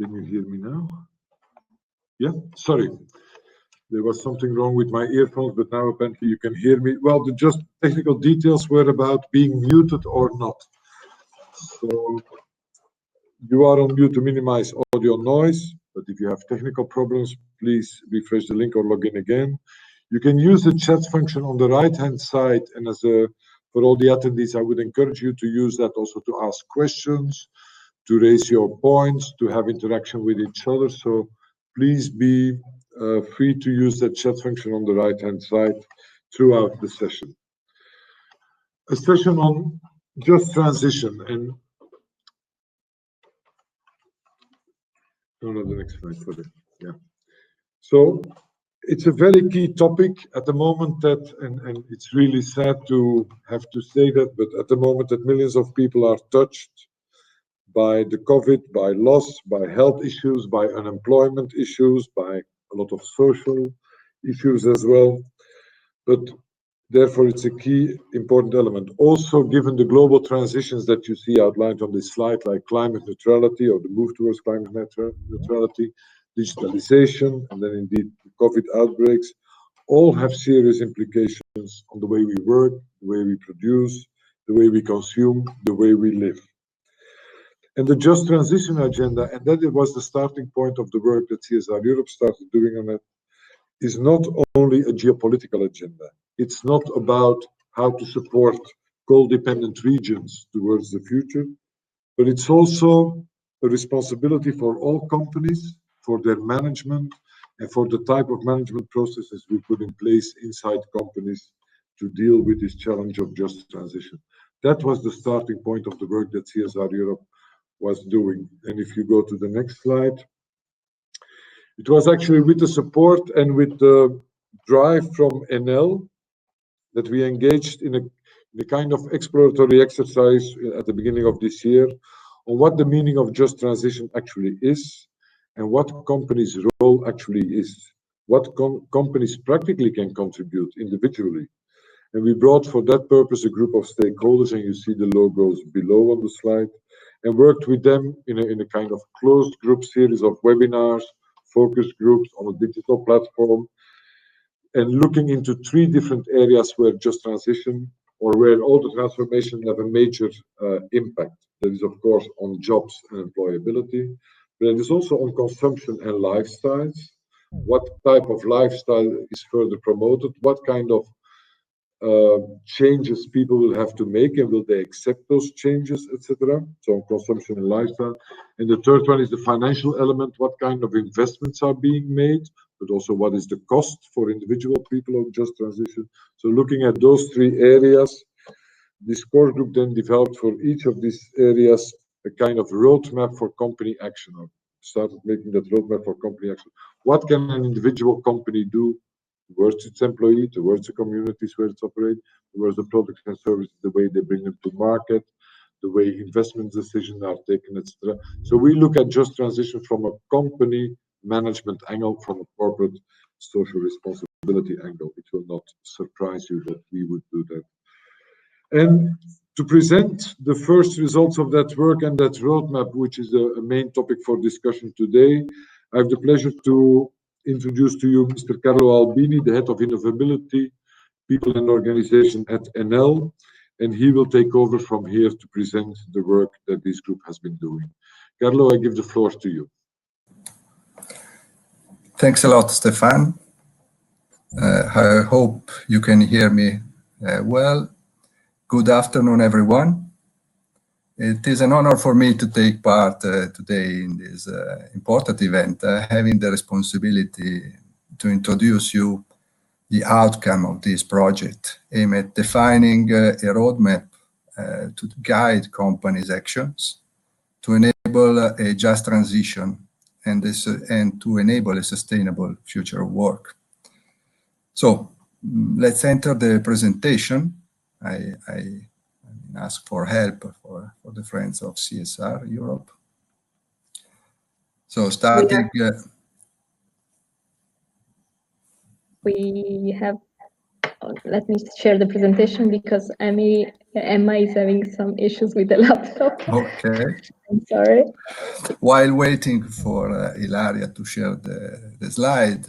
Can you hear me now? Yeah, sorry. There was something wrong with my earphones, but now apparently you can hear me. Well, the just technical details were about being muted or not. So you are on mute to minimize audio noise, but if you have technical problems, please refresh the link or log in again. You can use the chat function on the right-hand side, and for all the attendees, I would encourage you to use that also to ask questions, to raise your points, to have interaction with each other. So please be free to use that chat function on the right-hand side throughout the session. A session on just transition, and no, the next slide for it. Yeah. So it's a very key topic at the moment and it's really sad to have to say that, but at the moment that millions of people are touched by the COVID, by loss, by health issues, by unemployment issues, by a lot of social issues as well. But therefore, it's a key important element. Also, given the global transitions that you see outlined on this slide, like climate neutrality or the move towards climate neutrality, digitalization, and then indeed the COVID outbreaks, all have serious implications on the way we work, the way we produce, the way we consume, the way we live. And the Just Transition Agenda, and that it was the starting point of the work that CSR Europe started doing on it, is not only a geopolitical agenda. It's not about how to support coal-dependent regions towards the future, but it's also a responsibility for all companies, for their management, and for the type of management processes we put in place inside companies to deal with this challenge of just transition. That was the starting point of the work that CSR Europe was doing. And if you go to the next slide, it was actually with the support and with the drive from Enel that we engaged in a kind of exploratory exercise at the beginning of this year on what the meaning of just transition actually is and what companies' role actually is, what companies practically can contribute individually. And we brought for that purpose a group of stakeholders, and you see the logos below on the slide, and worked with them in a kind of closed group series of webinars, focus groups on a digital platform, and looking into 3 different areas where just transition or where all the transformation have a major impact. That is, of course, on jobs and employability, but it is also on consumption and lifestyles. What type of lifestyle is further promoted? What kind of changes people will have to make, and will they accept those changes, etc. So consumption and lifestyle. And the third one is the financial element. What kind of investments are being made, but also what is the cost for individual people of just transition. So looking at those 3 areas, this core group then developed for each of these areas a kind of roadmap for company action, or started making that roadmap for company action. What can an individual company do towards its employee, towards the communities where it's operates, towards the products and services, the way they bring them to market, the way investment decisions are taken, etc. So we look at just transition from a company management angle, from a corporate social responsibility angle. It will not surprise you that we would do that. And to present the first results of that work and that roadmap, which is a main topic for discussion today, I have the pleasure to introduce to you Mr. Carlo Albini, the head of Innovability, People and Organization at Enel, and he will take over from here to present the work that this group has been doing. Carlo, I give the floor to you. Thanks a lot, Stefan. I hope you can hear me well. Good afternoon, everyone. It is an honor for me to take part today in this important event, having the responsibility to introduce you the outcome of this project, aimed at defining a roadmap to guide companies' actions, to enable a just transition and to enable a sustainable future of work. So let's enter the presentation. I ask for help for the friends of CSR Europe. So starting... We have let me share the presentation because Emma is having some issues with the laptop. Okay. I'm sorry. While waiting for Ilaria to share the slide,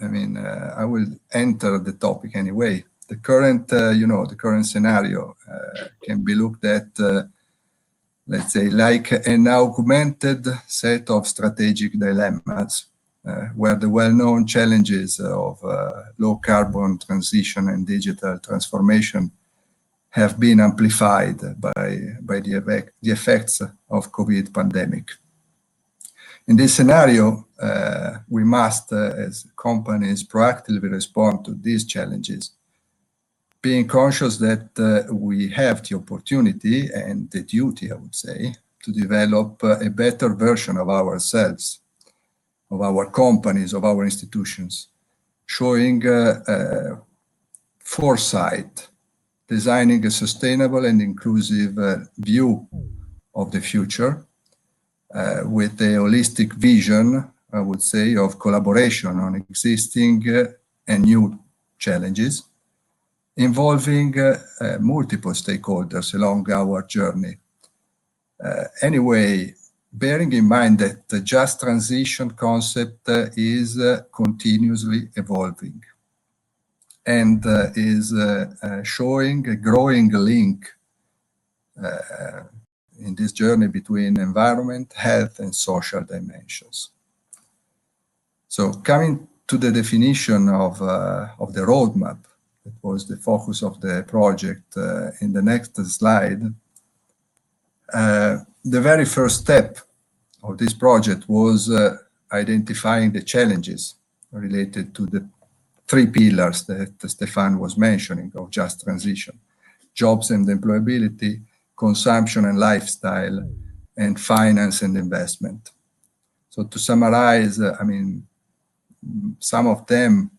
I will enter the topic anyway. The current, the current scenario can be looked at, let's say, like an augmented set of strategic dilemmas, where the well-known challenges of low carbon transition and digital transformation have been amplified by the effects of COVID pandemic. In this scenario, we must, as companies, proactively respond to these challenges, being conscious that we have the opportunity and the duty, I would say, to develop a better version of ourselves, of our companies, of our institutions, showing foresight, designing a sustainable and inclusive view of the future, with a holistic vision, I would say, of collaboration on existing and new challenges, involving multiple stakeholders along our journey. Anyway, bearing in mind that the just transition concept is continuously evolving and is showing a growing link in this journey between environment, health, and social dimensions. So coming to the definition of the roadmap, that was the focus of the project in the next slide, the very first step of this project was identifying the challenges related to the three pillars that Stefan was mentioning of just transition: jobs and employability, consumption and lifestyle, and finance and investment. So to summarize, some of them: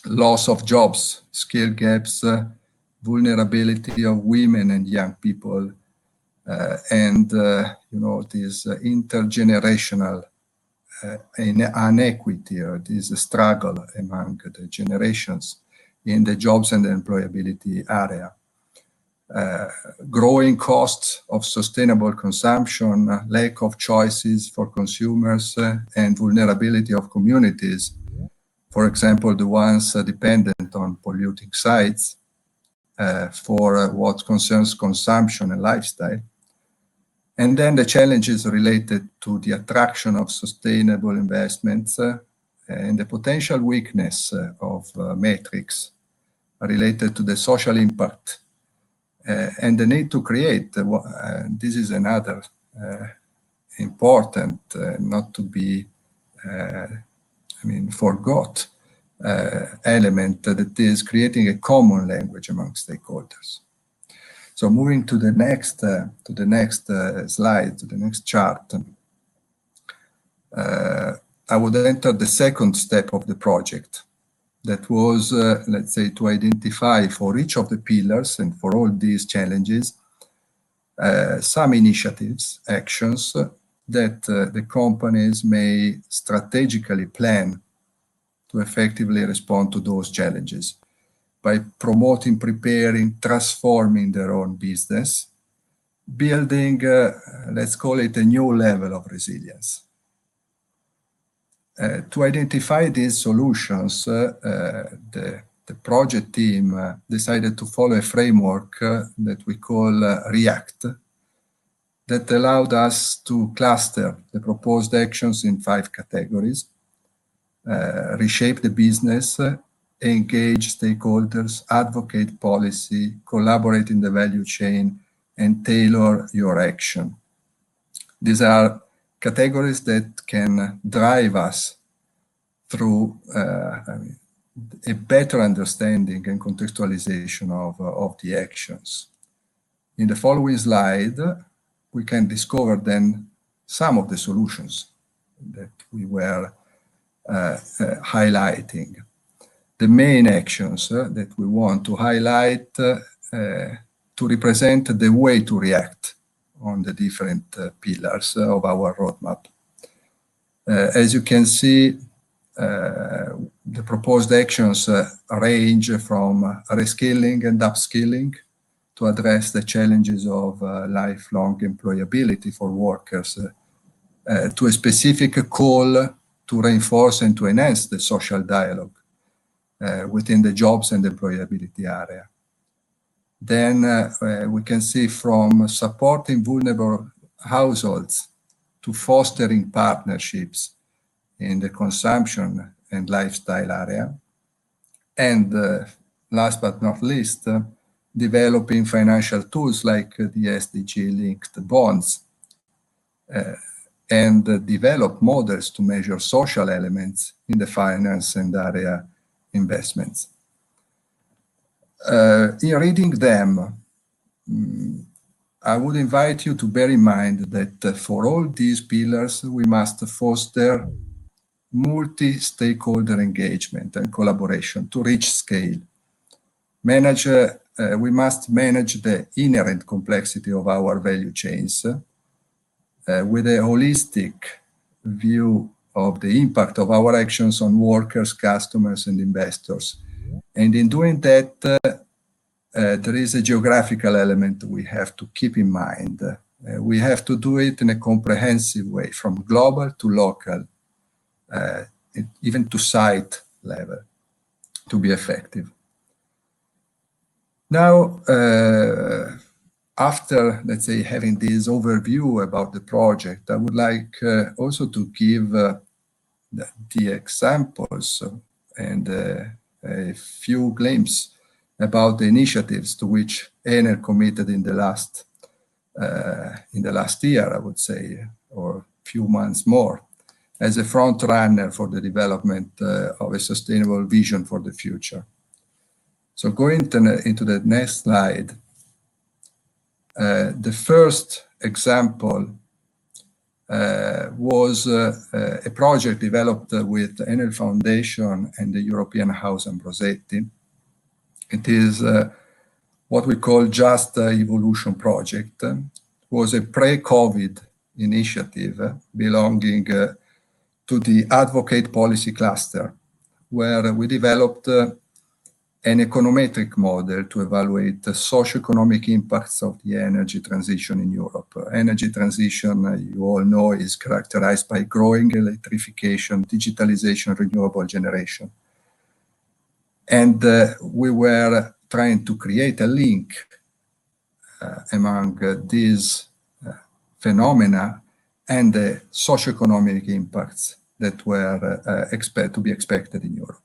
loss of jobs, skill gaps, vulnerability of women and young people, and this intergenerational inequity, or this struggle among the generations in the jobs and employability area. Growing costs of sustainable consumption, lack of choices for consumers, and vulnerability of communities, for example, the ones dependent on polluting sites for what concerns consumption and lifestyle. And then the challenges related to the attraction of sustainable investments and the potential weakness of metrics related to the social impact and the need to create, this is another important, not to be forgot element, that is creating a common language among stakeholders. So moving to the next slide, to the next chart, I would enter the second step of the project. That was, let's say, to identify for each of the pillars and for all these challenges, some initiatives, actions that the companies may strategically plan to effectively respond to those challenges by promoting, preparing, transforming their own business, building, let's call it a new level of resilience. To identify these solutions, the project team decided to follow a framework that we call REACT, that allowed us to cluster the proposed actions in 5 categories: reshape the business, engage stakeholders, advocate policy, collaborate in the value chain, and tailor your action. These are categories that can drive us through a better understanding and contextualization of the actions. In the following slide, we can discover then some of the solutions that we were highlighting. The main actions that we want to highlight to represent the way to react on the different pillars of our roadmap. As you can see, The proposed actions range from reskilling and upskilling to address the challenges of lifelong employability for workers, to a specific call to reinforce and to enhance the social dialogue within the jobs and employability area. Then we can see from supporting vulnerable households to fostering partnerships in the consumption and lifestyle area. And last but not least, developing financial tools like the SDG-linked bonds and develop models to measure social elements in the finance and area investments. In reading them, I would invite you to bear in mind that for all these pillars, we must foster multi-stakeholder engagement and collaboration to reach scale. We must manage the inherent complexity of our value chains with a holistic view of the impact of our actions on workers, customers, and investors. And in doing that, there is a geographical element we have to keep in mind. We have to do it in a comprehensive way, from global to local, even to site level, to be effective. Now, after, let's say, having this overview about the project, I would like also to give the examples and a few glimpses about the initiatives to which Enel committed in the last year, I would say, or few months more, as a front runner for the development of a sustainable vision for the future. So going into the next slide, the first example was a project developed with the Enel Foundation and the European House Ambrosetti. It is what we call Just Evolution Project. It was a pre-COVID initiative belonging to the Advocate Policy Cluster, where we developed an econometric model to evaluate the socio-economic impacts of the energy transition in Europe. Energy transition, you all know, is characterized by growing electrification, digitalization, renewable generation. And we were trying to create a link among these phenomena and the socio-economic impacts that were to be expected in Europe.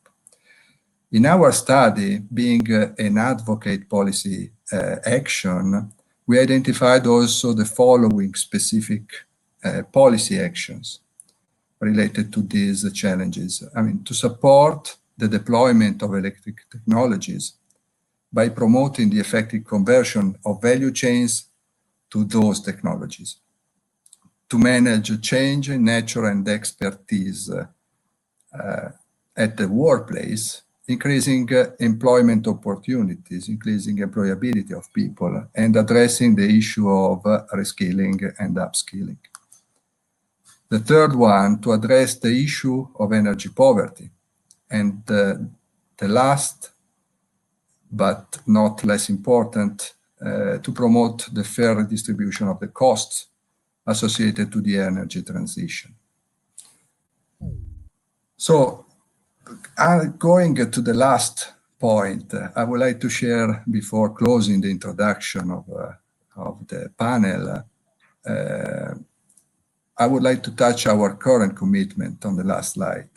In our study, being an advocate policy action, we identified also the following specific policy actions related to these challenges. I mean, to support the deployment of electric technologies by promoting the effective conversion of value chains to those technologies. To manage change in nature and expertise at the workplace, increasing employment opportunities, increasing employability of people, and addressing the issue of reskilling and upskilling. The third one, to address the issue of energy poverty. And the last, but not less important, to promote the fair redistribution of the costs associated to the energy transition. So, going to the last point, I would like to share, before closing the introduction of the panel, I would like to touch our current commitment on the last slide.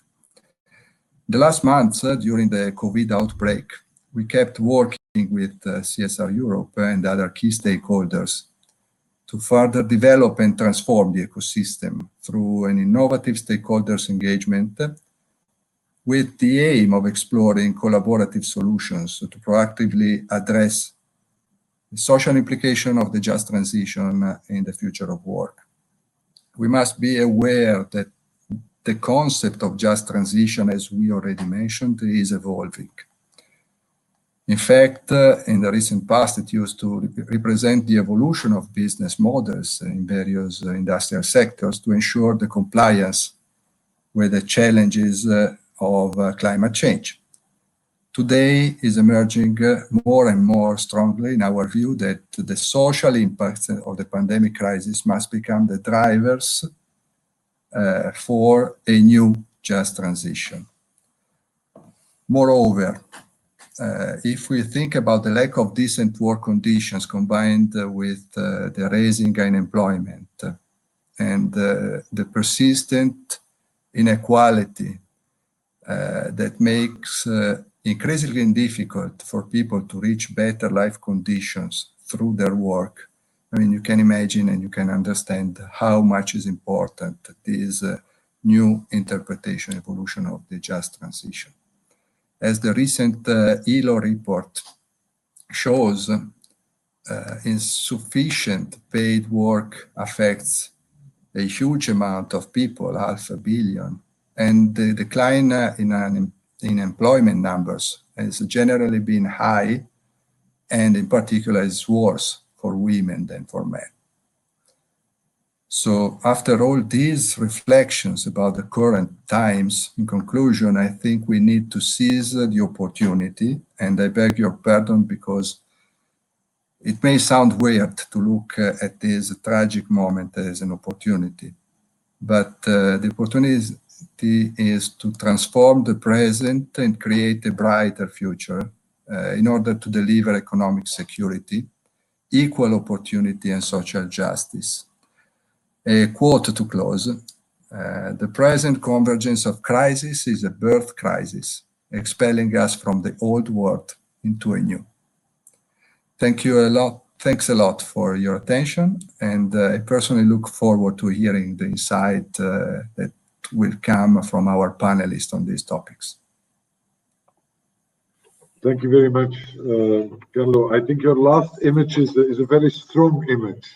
The last months, during the COVID outbreak, we kept working with CSR Europe and other key stakeholders to further develop and transform the ecosystem through an innovative stakeholders engagement with the aim of exploring collaborative solutions to proactively address the social implication of the just transition in the future of work. We must be aware that the concept of just transition, as we already mentioned, is evolving. In fact, in the recent past, it used to represent the evolution of business models in various industrial sectors to ensure the compliance with the challenges of climate change. Today is emerging more and more strongly in our view that the social impacts of the pandemic crisis must become the drivers for a new just transition. Moreover, if we think about the lack of decent work conditions combined with the rising unemployment and the persistent inequality that makes increasingly difficult for people to reach better life conditions through their work, I mean, you can imagine and you can understand how much is important this new interpretation, evolution of the just transition. As the recent ILO report shows, insufficient paid work affects a huge amount of people, 500 million, and the decline in employment numbers has generally been high, and in particular is worse for women than for men. So after all these reflections about the current times, in conclusion, I think we need to seize the opportunity, and I beg your pardon because it may sound weird to look at this tragic moment as an opportunity, but the opportunity is to transform the present and create a brighter future in order to deliver economic security, equal opportunity, and social justice. A quote to close, the present convergence of crisis is a birth crisis, expelling us from the old world into a new. Thank you a lot. Thanks a lot for your attention, and I personally look forward to hearing the insight that will come from our panelists on these topics. Thank you very much, Carlo. I think your last image is a very strong image.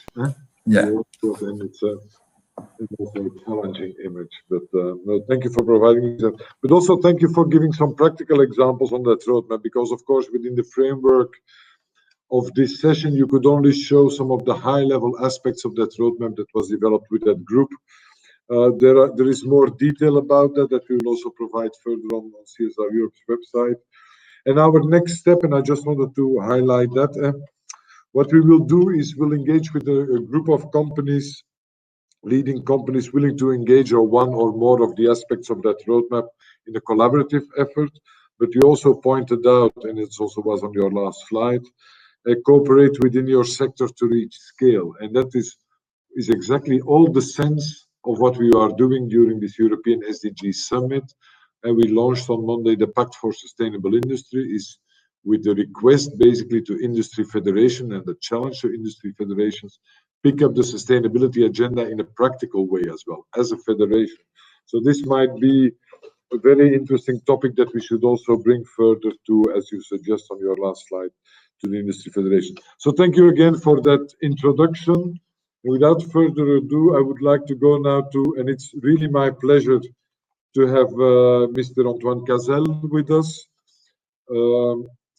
Yeah. And it's also a challenging image, but no, thank you for providing that. But also thank you for giving some practical examples on that roadmap, because of course within the framework of this session you could only show some of the high-level aspects of that roadmap that was developed with that group. There is more detail about that we will also provide further on CSR Europe's website. And our next step, and I just wanted to highlight that, what we will do is we'll engage with a group of companies, leading companies willing to engage on one or more of the aspects of that roadmap in a collaborative effort. But you also pointed out, and it also was on your last slide, cooperate within your sector to reach scale. And that is exactly all the sense of what we are doing during this European SDG Summit. And we launched on Monday the Pact for Sustainable Industry, is with the request basically to industry federation and the challenge to industry federations, pick up the sustainability agenda in a practical way as well, as a federation. So this might be a very interesting topic that we should also bring further to, as you suggest on your last slide, to the industry federation. So thank you again for that introduction. Without further ado, I would like to go now to, and it's really my pleasure to have Mr. Antoine Cazelle with us.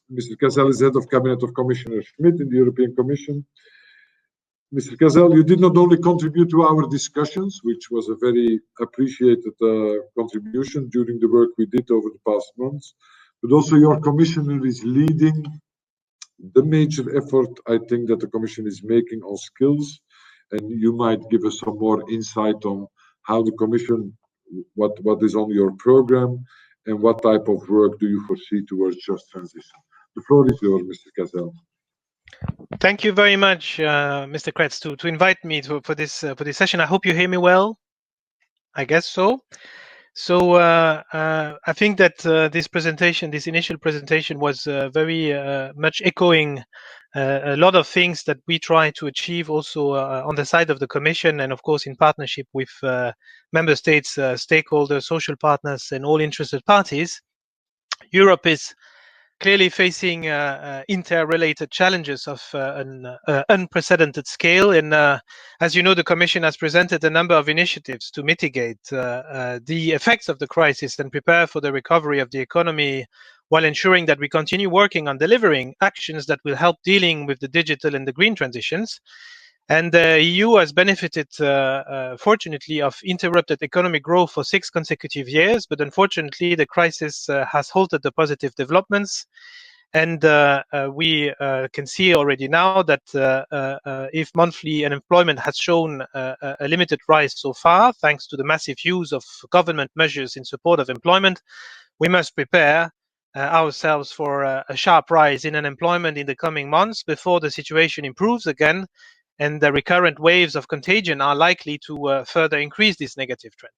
Mr. Cazelle is head of cabinet of Commissioner Schmidt in the European Commission. Mr. Cazelle, you did not only contribute to our discussions, which was a very appreciated contribution during the work we did over the past months, but also your commissioner is leading the major effort, I think, that the Commission is making on skills. And you might give us some more insight on how the Commission, what is on your program, and what type of work do you foresee towards just transition. The floor is yours, Mr. Cazelle. Thank you very much, Mr. Kretz, to invite me for this session. I hope you hear me well. I guess so. So I think that this initial presentation was very much echoing a lot of things that we try to achieve also on the side of the Commission, and of course in partnership with member states, stakeholders, social partners, and all interested parties. Europe is clearly facing interrelated challenges of an unprecedented scale. And as you know, the Commission has presented a number of initiatives to mitigate the effects of the crisis and prepare for the recovery of the economy, while ensuring that we continue working on delivering actions that will help dealing with the digital and the green transitions. And the EU has benefited, fortunately, of interrupted economic growth for 6 consecutive years, but unfortunately, the crisis has halted the positive developments. And we can see already now that if monthly unemployment has shown a limited rise so far, thanks to the massive use of government measures in support of employment, we must prepare ourselves for a sharp rise in unemployment in the coming months before the situation improves again, and the recurrent waves of contagion are likely to further increase this negative trend.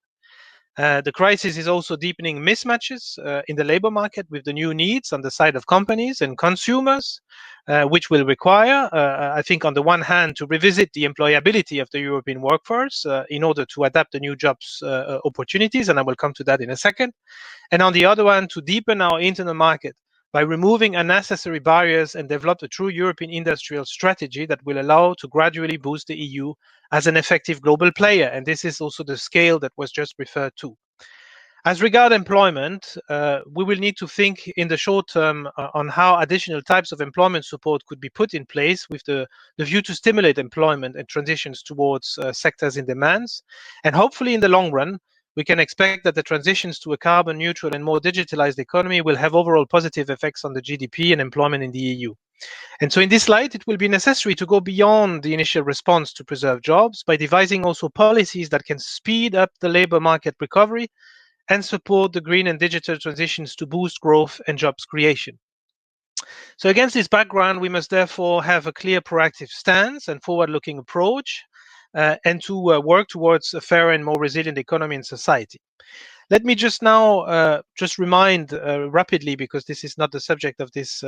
The crisis is also deepening mismatches in the labor market with the new needs on the side of companies and consumers, which will require, I think, on the one hand, to revisit the employability of the European workforce in order to adapt the new jobs opportunities, and I will come to that in a second. And on the other one, to deepen our internal market by removing unnecessary barriers and develop a true European industrial strategy that will allow to gradually boost the EU as an effective global player. And this is also the scale that was just referred to. As regard employment, we will need to think in the short term on how additional types of employment support could be put in place with the view to stimulate employment and transitions towards sectors in demands. And hopefully in the long run, we can expect that the transitions to a carbon neutral and more digitalized economy will have overall positive effects on the GDP and employment in the EU. And so in this light, it will be necessary to go beyond the initial response to preserve jobs by devising also policies that can speed up the labor market recovery and support the green and digital transitions to boost growth and jobs creation. So against this background, we must therefore have a clear proactive stance and forward-looking approach and to work towards a fairer and more resilient economy and society. Let me just now just remind rapidly, because this is not the subject of this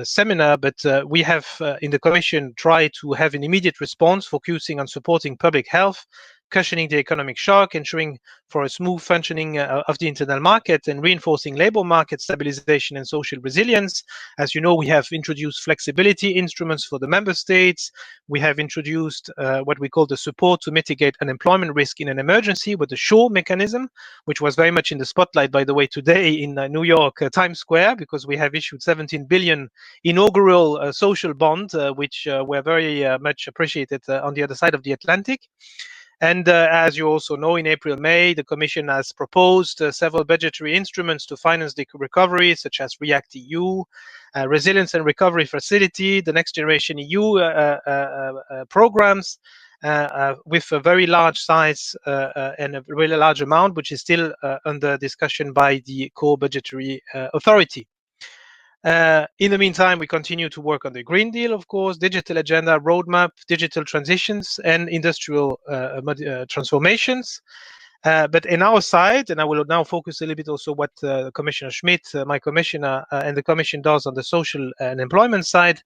seminar, but we have in the Commission tried to have an immediate response focusing on supporting public health, cushioning the economic shock, ensuring for a smooth functioning of the internal market, and reinforcing labor market stabilization and social resilience. As you know, we have introduced flexibility instruments for the member states. We have introduced what we call the support to mitigate unemployment risk in an emergency with the SURE mechanism, which was very much in the spotlight, by the way, today in New York Times Square, because we have issued 17 billion inaugural social bond, which were very much appreciated on the other side of the Atlantic. And as you also know, in April, May, the Commission has proposed several budgetary instruments to finance the recovery, such as REACT-EU, Resilience and Recovery Facility, the Next Generation EU programs, with a very large size and a really large amount, which is still under discussion by the co-budgetary authority. In the meantime, we continue to work on the Green Deal, of course, digital agenda, roadmap, digital transitions, and industrial transformations. But in our side, and I will now focus a little bit also what Commissioner Schmidt, my commissioner, and the Commission does on the social and employment side.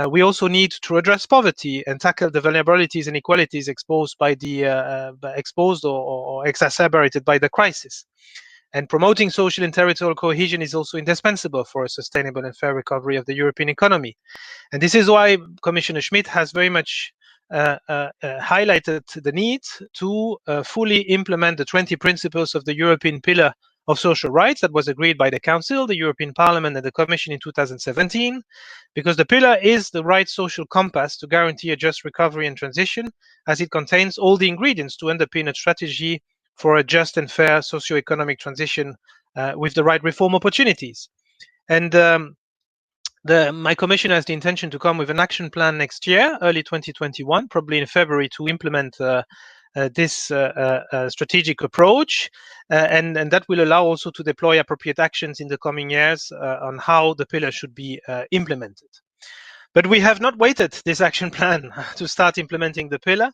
We also need to address poverty and tackle the vulnerabilities and inequalities exposed by the exposed or exacerbated by the crisis. And promoting social and territorial cohesion is also indispensable for a sustainable and fair recovery of the European economy. And this is why Commissioner Schmidt has very much highlighted the need to fully implement the 20 principles of the European Pillar of Social Rights that was agreed by the Council, the European Parliament, and the Commission in 2017, because the pillar is the right social compass to guarantee a just recovery and transition, as it contains all the ingredients to underpin a strategy for a just and fair socio-economic transition with the right reform opportunities. And my commission has the intention to come with an action plan next year, early 2021, probably in February, to implement this strategic approach, and that will allow also to deploy appropriate actions in the coming years on how the pillar should be implemented. But we have not waited this action plan to start implementing the pillar.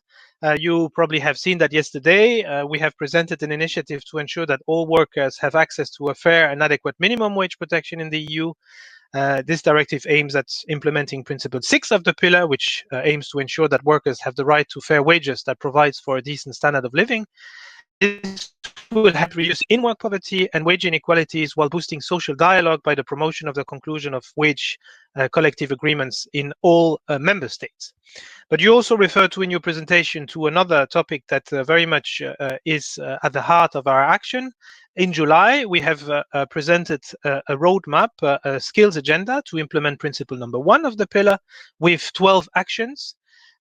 You probably have seen that yesterday. We have presented an initiative to ensure that all workers have access to a fair and adequate minimum wage protection in the EU. This directive aims at implementing Principle 6 of the pillar, which aims to ensure that workers have the right to fair wages that provides for a decent standard of living. This will help reduce in-work poverty and wage inequalities while boosting social dialogue by the promotion of the conclusion of wage collective agreements in all member states. But you also referred to in your presentation to another topic that very much is at the heart of our action. In July, we have presented a roadmap, a skills agenda to implement principle number 1 of the pillar with 12 actions.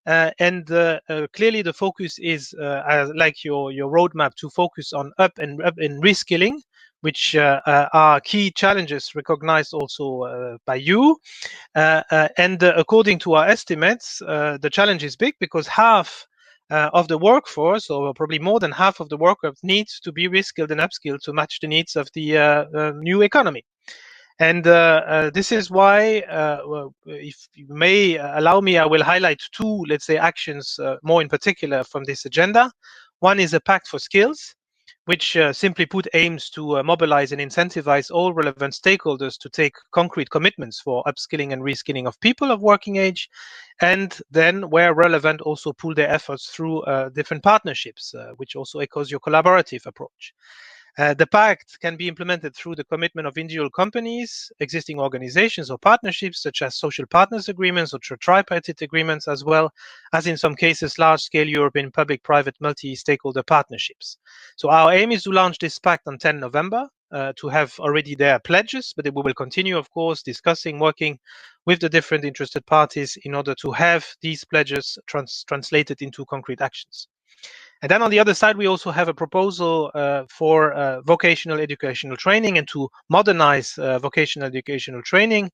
Clearly the focus is, like your roadmap, to focus on up and reskilling, which are key challenges recognized also by you. According to our estimates, the challenge is big because half of the workforce, or probably more than half of the workers, needs to be reskilled and upskilled to match the needs of the new economy. And this is why, if you may allow me, I will highlight two, let's say, actions more in particular from this agenda. One is a pact for skills, which simply put aims to mobilize and incentivize all relevant stakeholders to take concrete commitments for upskilling and reskilling of people of working age, and then, where relevant, also pool their efforts through different partnerships, which also echoes your collaborative approach. The pact can be implemented through the commitment of individual companies, existing organizations or partnerships, such as social partners agreements or tripartite agreements, as well as in some cases large-scale European public-private multi-stakeholder partnerships. So our aim is to launch this pact on 10 November, to have already their pledges, but we will continue, of course, discussing, working with the different interested parties in order to have these pledges translated into concrete actions. And then on the other side, we also have a proposal for vocational educational training and to modernize vocational educational training,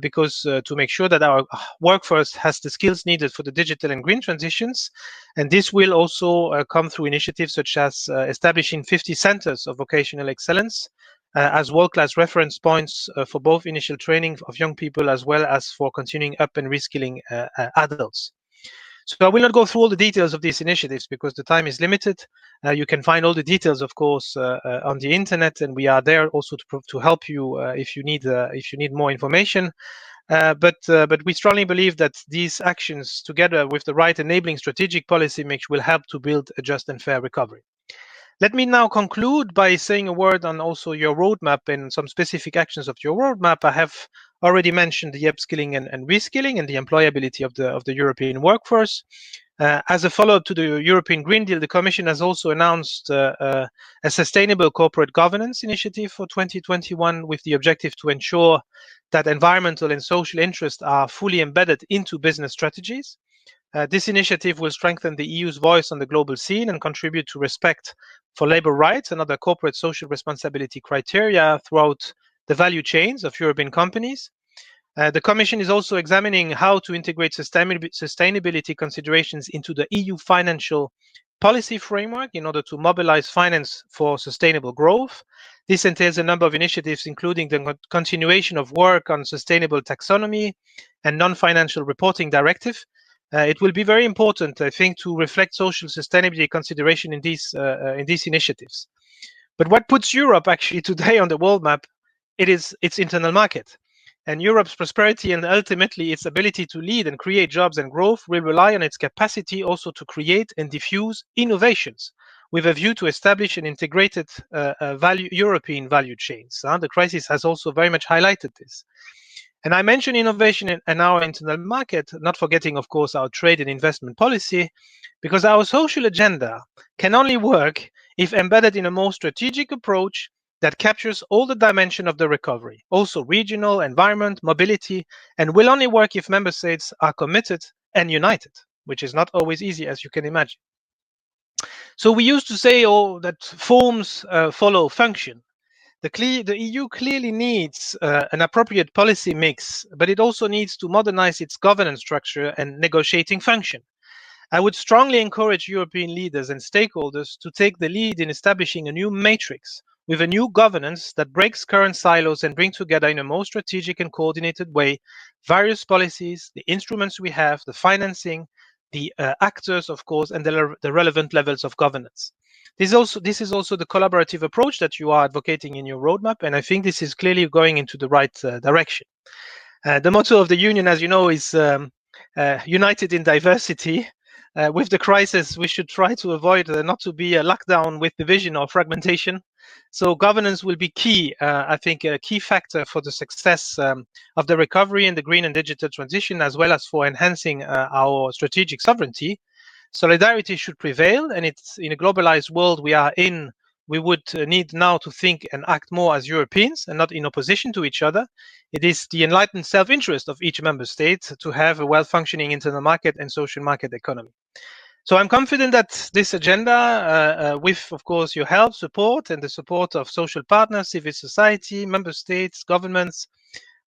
because to make sure that our workforce has the skills needed for the digital and green transitions. And this will also come through initiatives such as establishing 50 centers of vocational excellence as world-class reference points for both initial training of young people as well as for continuing up and reskilling adults. So I will not go through all the details of these initiatives because the time is limited. You can find all the details, of course, on the internet, and we are there also to help you if you need more information. But we strongly believe that these actions, together with the right enabling strategic policy mix, will help to build a just and fair recovery. Let me now conclude by saying a word on also your roadmap and some specific actions of your roadmap. I have already mentioned the upskilling and reskilling and the employability of the European workforce. As a follow-up to the European Green Deal, the Commission has also announced a sustainable corporate governance initiative for 2021 with the objective to ensure that environmental and social interests are fully embedded into business strategies. This initiative will strengthen the EU's voice on the global scene and contribute to respect for labor rights and other corporate social responsibility criteria throughout the value chains of European companies. The Commission is also examining how to integrate sustainability considerations into the EU financial policy framework in order to mobilize finance for sustainable growth. This entails a number of initiatives, including the continuation of work on sustainable taxonomy and non-financial reporting directive. It will be very important, I think, to reflect social sustainability consideration in these initiatives. But what puts Europe actually today on the world map, it is its internal market. And Europe's prosperity and ultimately its ability to lead and create jobs and growth will rely on its capacity also to create and diffuse innovations with a view to establish an integrated European value chains. The crisis has also very much highlighted this. And I mentioned innovation in our internal market, not forgetting, of course, our trade and investment policy, because our social agenda can only work if embedded in a more strategic approach that captures all the dimensions of the recovery, also regional, environment, mobility, and will only work if member states are committed and united, which is not always easy, as you can imagine. So we used to say, that forms follow function. The EU clearly needs an appropriate policy mix, but it also needs to modernize its governance structure and negotiating function. I would strongly encourage European leaders and stakeholders to take the lead in establishing a new matrix with a new governance that breaks current silos and brings together in a more strategic and coordinated way various policies, the instruments we have, the financing, the actors, of course, and the relevant levels of governance. This is also the collaborative approach that you are advocating in your roadmap, and I think this is clearly going into the right direction. The motto of the Union, as you know, is united in diversity. With the crisis, we should try to avoid not to be a lockdown with division or fragmentation. So governance will be key, I think, a key factor for the success of the recovery and the green and digital transition, as well as for enhancing our strategic sovereignty. Solidarity should prevail, and it's in a globalized world we are in. we would need now to think and act more as Europeans and not in opposition to each other. It is the enlightened self-interest of each member state to have a well-functioning internal market and social market economy. So I'm confident that this agenda, with, of course, your help, support, and the support of social partners, civil society, member states, governments,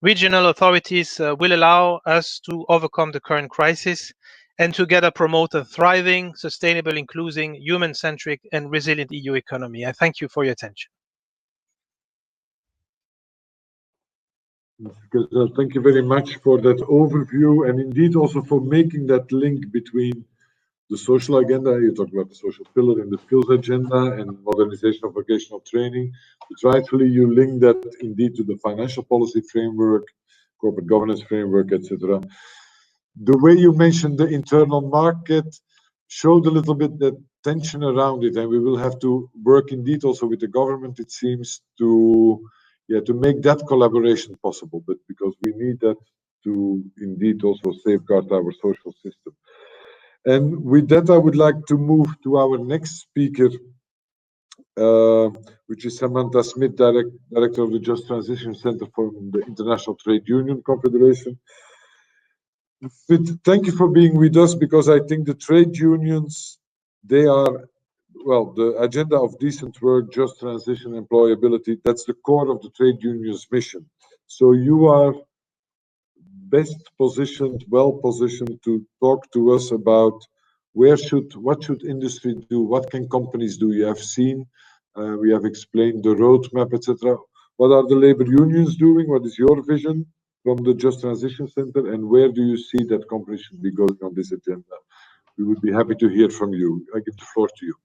regional authorities, will allow us to overcome the current crisis and together promote a thriving, sustainable, inclusive, human-centric, and resilient EU economy. I thank you for your attention. Thank you very much for that overview, and indeed also for making that link between the social agenda. You talked about the social pillar and the skills agenda and modernization of vocational training. But rightfully, you link that indeed to the financial policy framework, corporate governance framework, etc. The way you mentioned the internal market showed a little bit that tension around it, and we will have to work indeed also with the government, it seems, to make that collaboration possible. But because we need that to indeed also safeguard our social system. And with that, I would like to move to our next speaker, which is Samantha Smith, Director of the Just Transition Center from the International Trade Union Confederation. Thank you for being with us, because I think the trade unions, they are, well, the agenda of decent work, just transition, employability, that's the core of the trade union's mission. So you are best positioned, well positioned to talk to us about what should industry do, what can companies do. You have seen, we have explained the roadmap, etc. What are the labor unions doing? What is your vision from the Just Transition Center, and where do you see that companies should be going on this agenda? We would be happy to hear from you. I give the floor to you.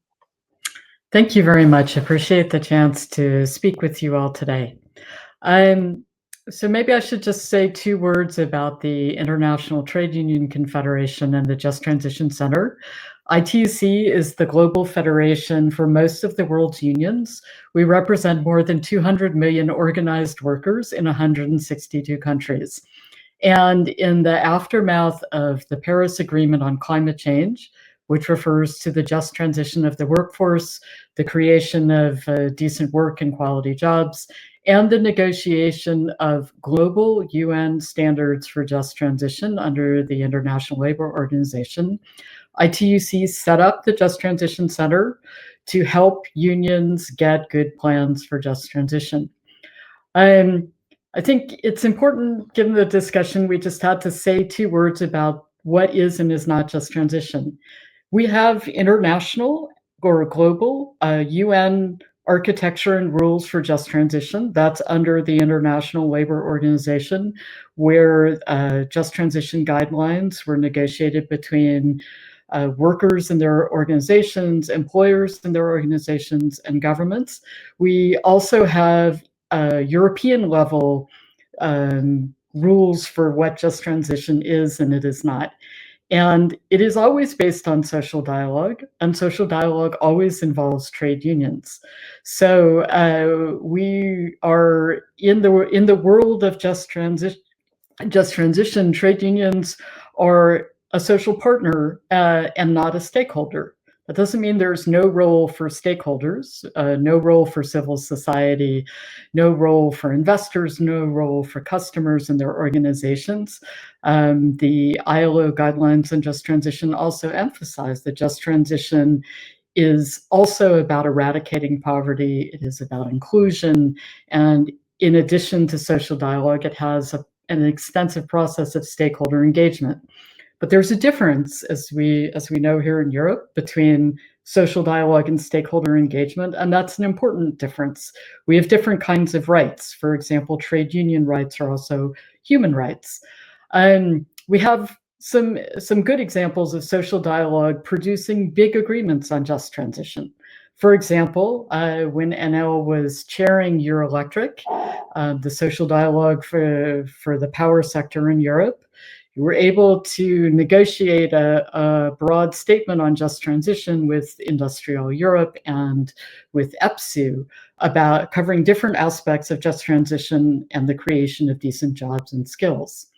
Thank you very much. I appreciate the chance to speak with you all today. So maybe I should just say 2 words about the International Trade Union Confederation and the Just Transition Center. ITUC is the global federation for most of the world's unions. We represent more than 200 million organized workers in 162 countries. And in the aftermath of the Paris Agreement on Climate Change, which refers to the just transition of the workforce, the creation of decent work and quality jobs, and the negotiation of global UN standards for just transition under the International Labour Organization, ITUC set up the Just Transition Center to help unions get good plans for just transition. I think it's important, given the discussion we just had, to say 2 words about what is and is not just transition. We have international or global UN architecture and rules for just transition. That's under the International Labour Organization, where just transition guidelines were negotiated between workers and their organizations, employers and their organizations, and governments. We also have European level rules for what just transition is and it is not. And it is always based on social dialogue, and social dialogue always involves trade unions. So we are in the world of just transition. Trade unions are a social partner and not a stakeholder. That doesn't mean there's no role for stakeholders, no role for civil society, no role for investors, no role for customers and their organizations. The ILO guidelines on just transition also emphasize that just transition is also about eradicating poverty. It is about inclusion. And in addition to social dialogue, it has an extensive process of stakeholder engagement. But there's a difference, as we know here in Europe, between social dialogue and stakeholder engagement, and that's an important difference. We have different kinds of rights. For example, trade union rights are also human rights. We have some good examples of social dialogue producing big agreements on just transition. For example, when Enel was chairing Eurelectric, the social dialogue for the power sector in Europe, we were able to negotiate a broad statement on just transition with Industrial Europe and with EPSU about covering different aspects of just transition and the creation of decent jobs and skills.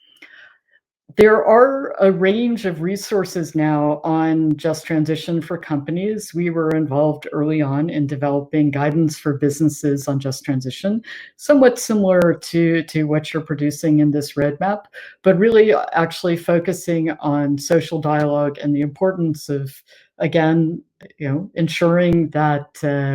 There are a range of resources now on just transition for companies. We were involved early on in developing guidance for businesses on just transition, somewhat similar to what you're producing in this roadmap, but really actually focusing on social dialogue and the importance of, again, ensuring that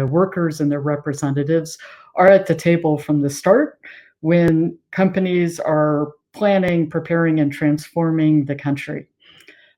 workers and their representatives are at the table from the start when companies are planning, preparing, and transforming the country.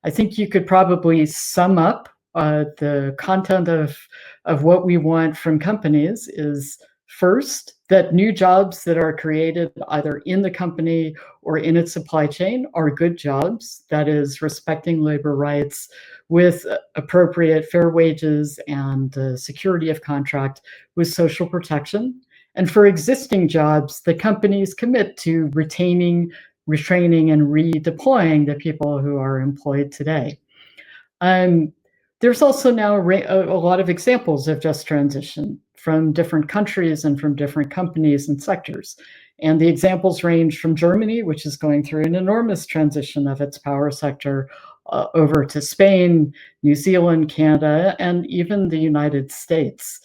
I think you could probably sum up the content of what we want from companies is, first, that new jobs that are created either in the company or in its supply chain are good jobs, that is, respecting labor rights with appropriate fair wages and security of contract with social protection. And for existing jobs, the companies commit to retaining, retraining, and redeploying the people who are employed today. There's also now a lot of examples of just transition from different countries and from different companies and sectors. And the examples range from Germany, which is going through an enormous transition of its power sector, over to Spain, New Zealand, Canada, and even the United States.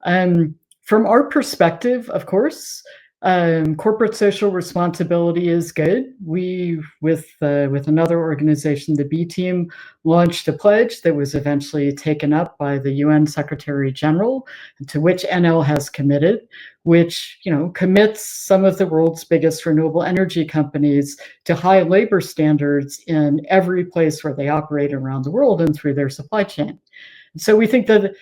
From our perspective, of course, corporate social responsibility is good. We, with another organization, the B Team, launched a pledge that was eventually taken up by the UN Secretary General, to which Enel has committed, which commits some of the world's biggest renewable energy companies to high labor standards in every place where they operate around the world and through their supply chain. So we think that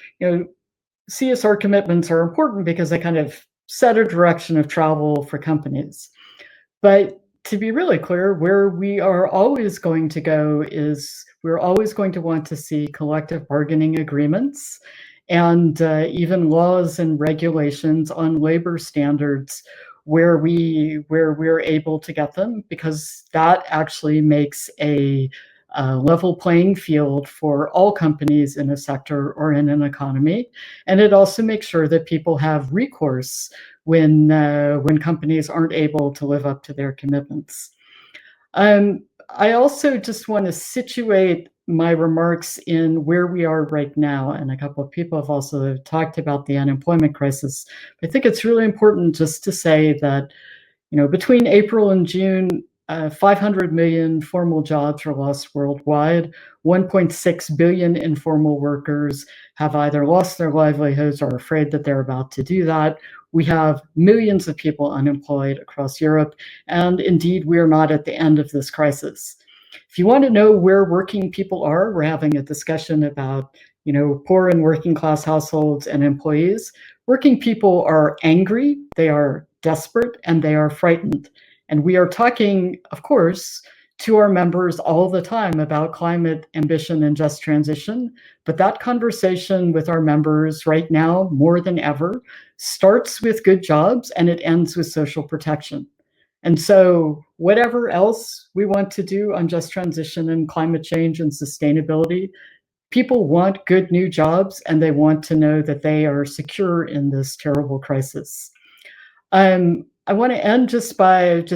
CSR commitments are important because they kind of set a direction of travel for companies. But to be really clear, where we are always going to go is we're always going to want to see collective bargaining agreements and even laws and regulations on labor standards where we're able to get them, because that actually makes a level playing field for all companies in a sector or in an economy. And it also makes sure that people have recourse when companies aren't able to live up to their commitments. I also just want to situate my remarks in where we are right now. And a couple of people have also talked about the unemployment crisis. I think it's really important just to say that, between April and June, 500 million formal jobs are lost worldwide. 1.6 billion informal workers have either lost their livelihoods or are afraid that they're about to do that. We have millions of people unemployed across Europe, and indeed, we are not at the end of this crisis. If you want to know where working people are, we're having a discussion about, poor and working class households and employees. Working people are angry, they are desperate, and they are frightened. And we are talking, of course, to our members all the time about climate ambition and just transition. But that conversation with our members right now, more than ever, starts with good jobs and it ends with social protection. And so whatever else we want to do on just transition and climate change and sustainability, people want good new jobs and they want to know that they are secure in this terrible crisis. I want to end just by,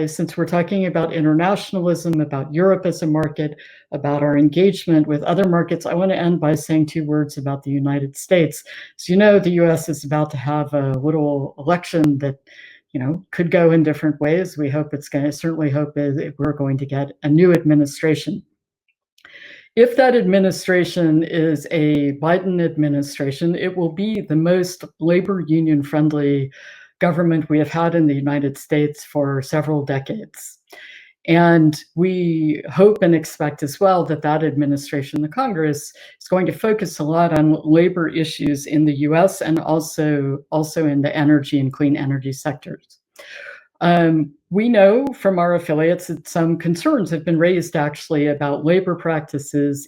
since we're talking about internationalism, about Europe as a market, about our engagement with other markets, I want to end by saying 2 words about the United States. So, the US is about to have a little election that, could go in different ways. We hope certainly hope we're going to get a new administration. If that administration is a Biden administration, it will be the most labor union friendly government we have had in the United States for several decades. And we hope and expect as well that that administration, the Congress, is going to focus a lot on labor issues in the US and also in the energy and clean energy sectors. We know from our affiliates that some concerns have been raised actually about labor practices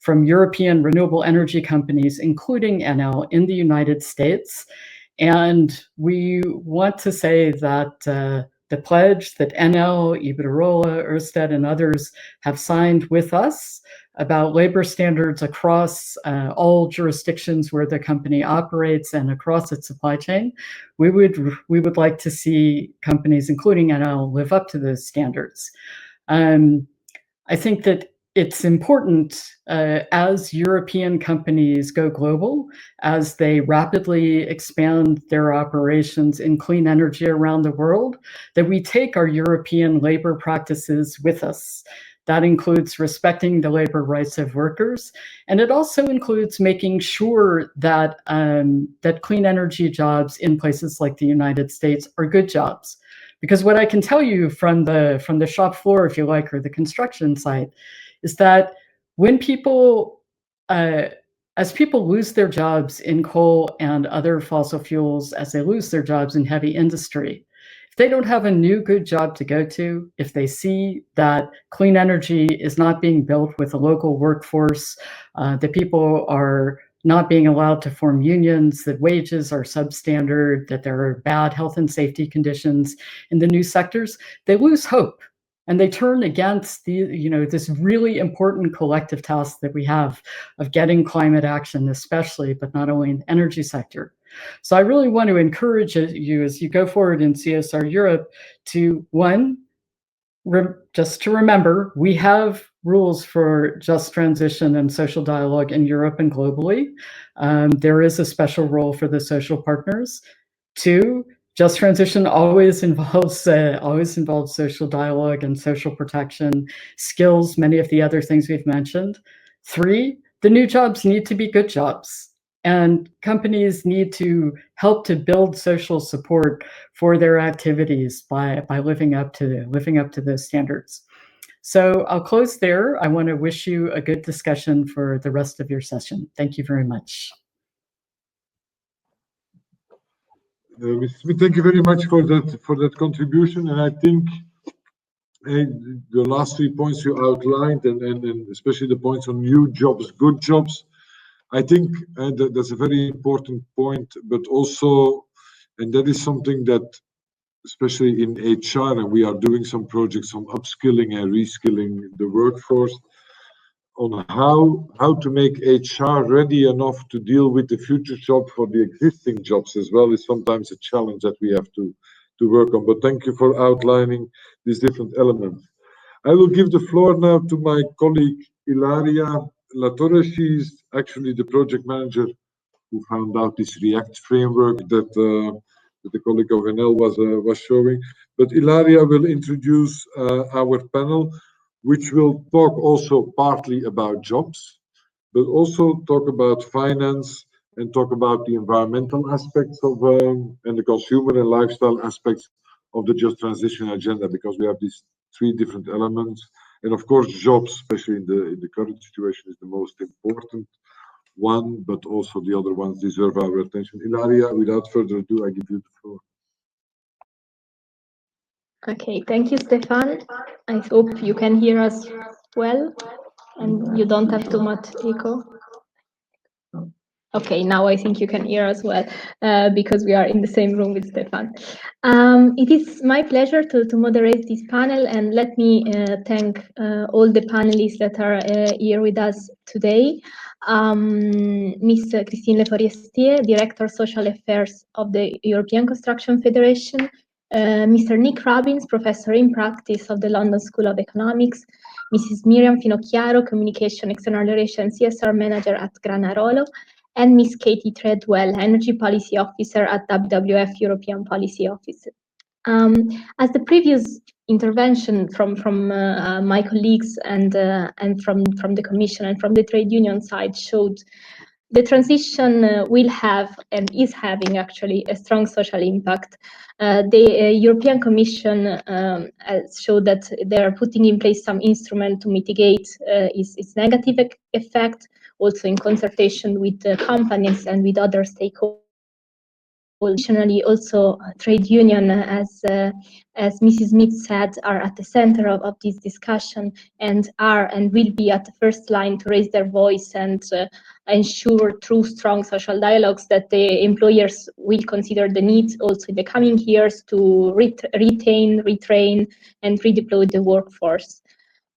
from European renewable energy companies, including Enel, in the United States. And we want to say that the pledge that Enel, Iberdrola, Ørsted, and others have signed with us about labor standards across all jurisdictions where the company operates and across its supply chain, we would like to see companies, including Enel, live up to those standards. I think that it's important as European companies go global, as they rapidly expand their operations in clean energy around the world, that we take our European labor practices with us. That includes respecting the labor rights of workers, and it also includes making sure that that clean energy jobs in places like the United States are good jobs. Because what I can tell you from the shop floor, if you like, or the construction site, is that when people, as people lose their jobs in coal and other fossil fuels, as they lose their jobs in heavy industry, if they don't have a new good job to go to, if they see that clean energy is not being built with a local workforce, that people are not being allowed to form unions, that wages are substandard, that there are bad health and safety conditions in the new sectors, they lose hope. And they turn against this really important collective task that we have of getting climate action, especially, but not only in the energy sector. So I really want to encourage you as you go forward in CSR Europe to, one, just to remember, we have rules for just transition and social dialogue in Europe and globally. There is a special role for the social partners. Two, just transition always involves social dialogue and social protection, skills, many of the other things we've mentioned. Three, the new jobs need to be good jobs. And companies need to help to build social support for their activities by living up to those standards. So I'll close there. I want to wish you a good discussion for the rest of your session. Thank you very much. Mr. Smith, thank you very much for that contribution. And I think the last 3 points you outlined, and especially the points on new jobs, good jobs, I think that's a very important point. But also, and that is something that, especially in HR, and we are doing some projects on upskilling and reskilling the workforce, on how to make HR ready enough to deal with the future job for the existing jobs as well is sometimes a challenge that we have to work on. But thank you for outlining these different elements. I will give the floor now to my colleague Ilaria Latorre. She's actually the project manager who found out this REACT framework that the colleague of Enel was showing. But Ilaria will introduce our panel, which will talk also partly about jobs, but also talk about finance and talk about the environmental aspects of and the consumer and lifestyle aspects of the just transition agenda, because we have these 3 different elements. And of course, jobs, especially in the current situation, is the most important one, but also the other ones deserve our attention. Ilaria, without further ado, I give you the floor. Okay, thank you, Stefan. I hope you can hear us well and you don't have too much echo. Okay, now I think you can hear us well because we are in the same room with Stefan. It is my pleasure to moderate this panel, and let me thank all the panelists that are here with us today. Ms. Christine Leforestier, Director Social Affairs of the European Construction Federation, Mr. Nick Robbins, Professor in Practice of the London School of Economics, Mrs. Miriam Finocchiaro, Communication, External Relations, CSR Manager at Granarolo, and Ms. Katie Treadwell, Energy Policy Officer at WWF European Policy Office. As the previous intervention from my colleagues and from the Commission and from the trade union side showed, the transition will have and is having actually a strong social impact. The European Commission showed that they are putting in place some instrument to mitigate its negative effect, also in consultation with the companies and with other stakeholders. Additionally, also trade union, as Mrs. Smith said, are at the center of this discussion and are and will be at the first line to raise their voice and ensure through strong social dialogues that the employers will consider the needs also in the coming years to retain, retrain, and redeploy the workforce.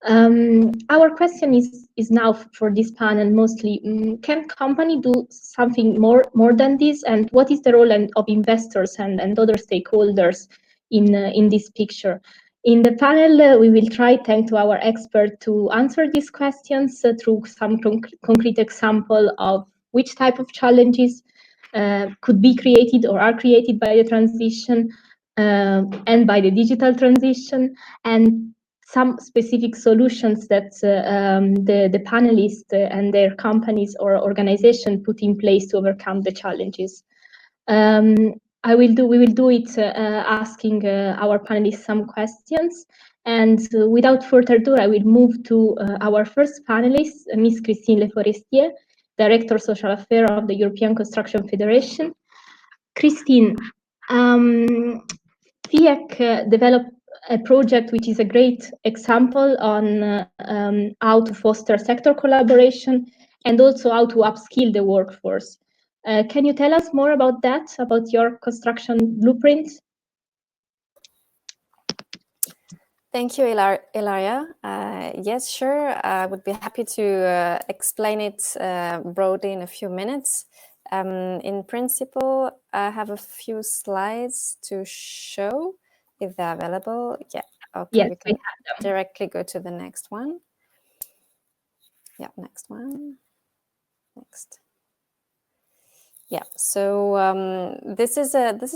Our question is now for this panel mostly, can company do something more than this, and what is the role of investors and other stakeholders in this picture? In the panel, we will try, thanks to our expert, to answer these questions through some concrete example of which type of challenges could be created or are created by the transition and by the digital transition, and some specific solutions that the panelists and their companies or organization put in place to overcome the challenges. We will do it asking our panelists some questions. And without further ado, I will move to our first panelist, Ms. Christine Leforestier, Director Social Affairs of the European Construction Federation. Christine, FIEC developed a project which is a great example on how to foster sector collaboration and also how to upskill the workforce. Can you tell us more about that, about your construction blueprint? Thank you, Ilaria. Yes, sure. I would be happy to explain it broadly in a few minutes. In principle, I have a few slides to show if they're available. Yeah, okay, yes, we can directly go to the next one. Yeah, next one. Next. Yeah, so this is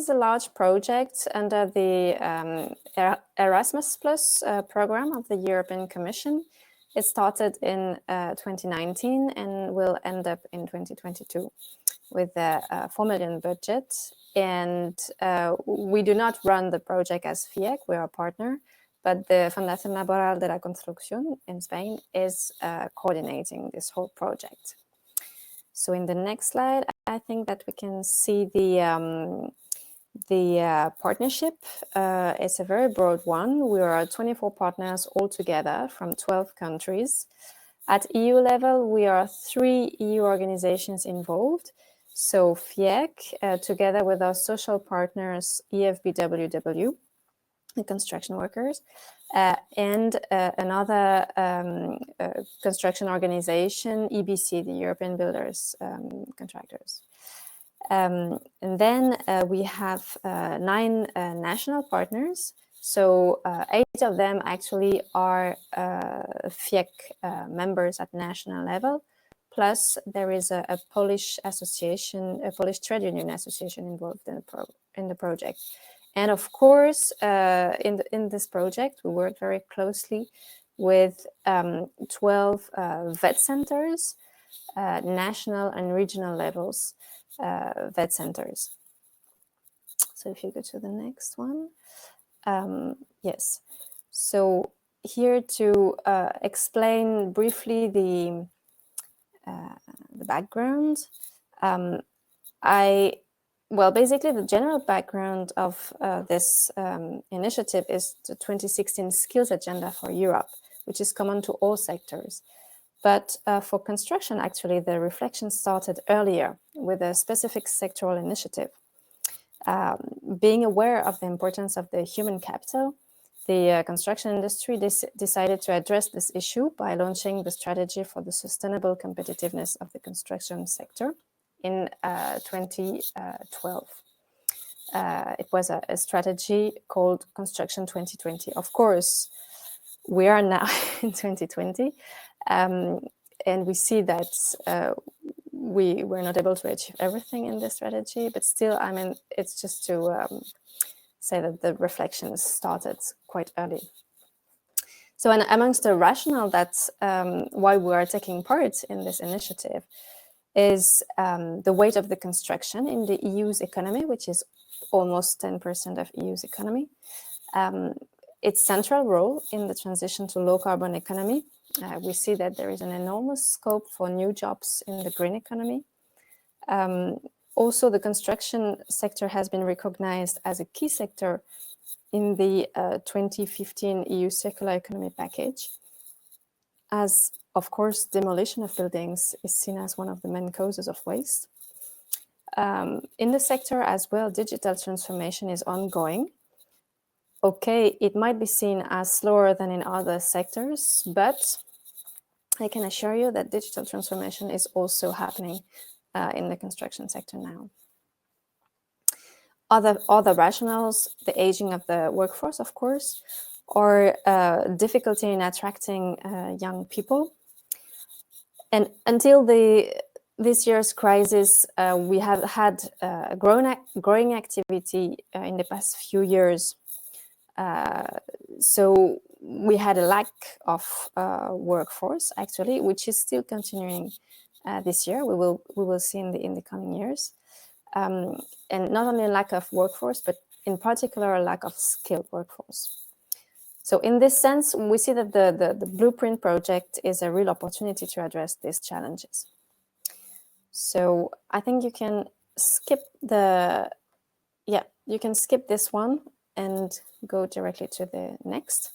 a large project under the Erasmus Plus program of the European Commission. It started in 2019 and will end up in 2022 with a 4 million budget. And we do not run the project as FIEC, we are a partner, but the Fundación Laboral de la Construcción in Spain is coordinating this whole project. So in the next slide, I think that we can see the partnership. It's a very broad one. We are 24 partners all together from 12 countries. At EU level, we are 3 EU organizations involved. So FIEC, together with our social partners, EFBWW, the construction workers, and another construction organization, EBC, the European Builders Contractors. And then we have 9 national partners. So 8 of them actually are FIEC members at national level. Plus, there is a Polish association, a Polish trade union association involved in the project. And of course, in this project, we work very closely with 12 vet centers, national and regional levels vet centers. So if you go to the next one. Yes. So here to explain briefly the background. Well, basically, the general background of this initiative is the 2016 Skills Agenda for Europe, which is common to all sectors. But for construction, actually, the reflection started earlier with a specific sectoral initiative. Being aware of the importance of the human capital, the construction industry decided to address this issue by launching the strategy for the sustainable competitiveness of the construction sector in 2012. It was a strategy called Construction 2020. Of course, we are now in 2020, and we see that we were not able to achieve everything in this strategy, but still, I mean, it's just to say that the reflections started quite early. So, and amongst the rationale that's why we are taking part in this initiative is the weight of the construction in the EU's economy, which is almost 10% of EU's economy. Its central role in the transition to low carbon economy. We see that there is an enormous scope for new jobs in the green economy. Also, the construction sector has been recognized as a key sector in the 2015 EU Circular Economy Package, as, of course, demolition of buildings is seen as one of the main causes of waste. In the sector as well, digital transformation is ongoing. Okay, it might be seen as slower than in other sectors, but I can assure you that digital transformation is also happening in the construction sector now. Other rationales, the aging of the workforce, of course, or difficulty in attracting young people. And until this year's crisis, we have had a growing activity in the past few years. So we had a lack of workforce, actually, which is still continuing this year. We will see in the coming years. And not only a lack of workforce, but in particular, a lack of skilled workforce. So in this sense, we see that the Blueprint project is a real opportunity to address these challenges. So I think you can skip you can skip this one and go directly to the next.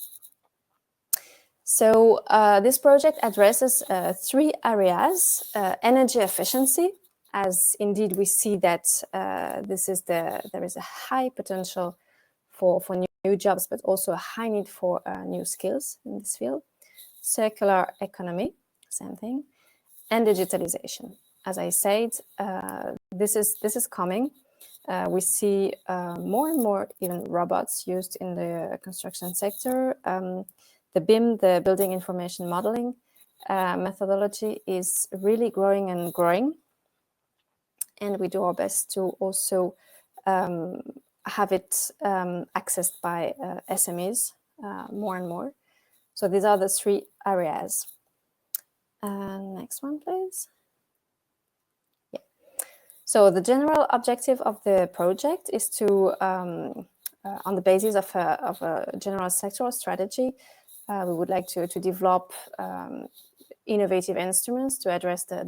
So this project addresses 3 areas: energy efficiency, as indeed we see that there is a high potential for new jobs, but also a high need for new skills in this field. Circular economy, same thing, and digitalization. As I said, this is coming. We see more and more even robots used in the construction sector. The BIM, the Building Information Modeling methodology, is really growing and growing. And we do our best to also have it accessed by SMEs more and more. So these are the 3 areas. Next one, please. Yeah. So the general objective of the project is to, on the basis of a general sectoral strategy, we would like to develop innovative instruments to address the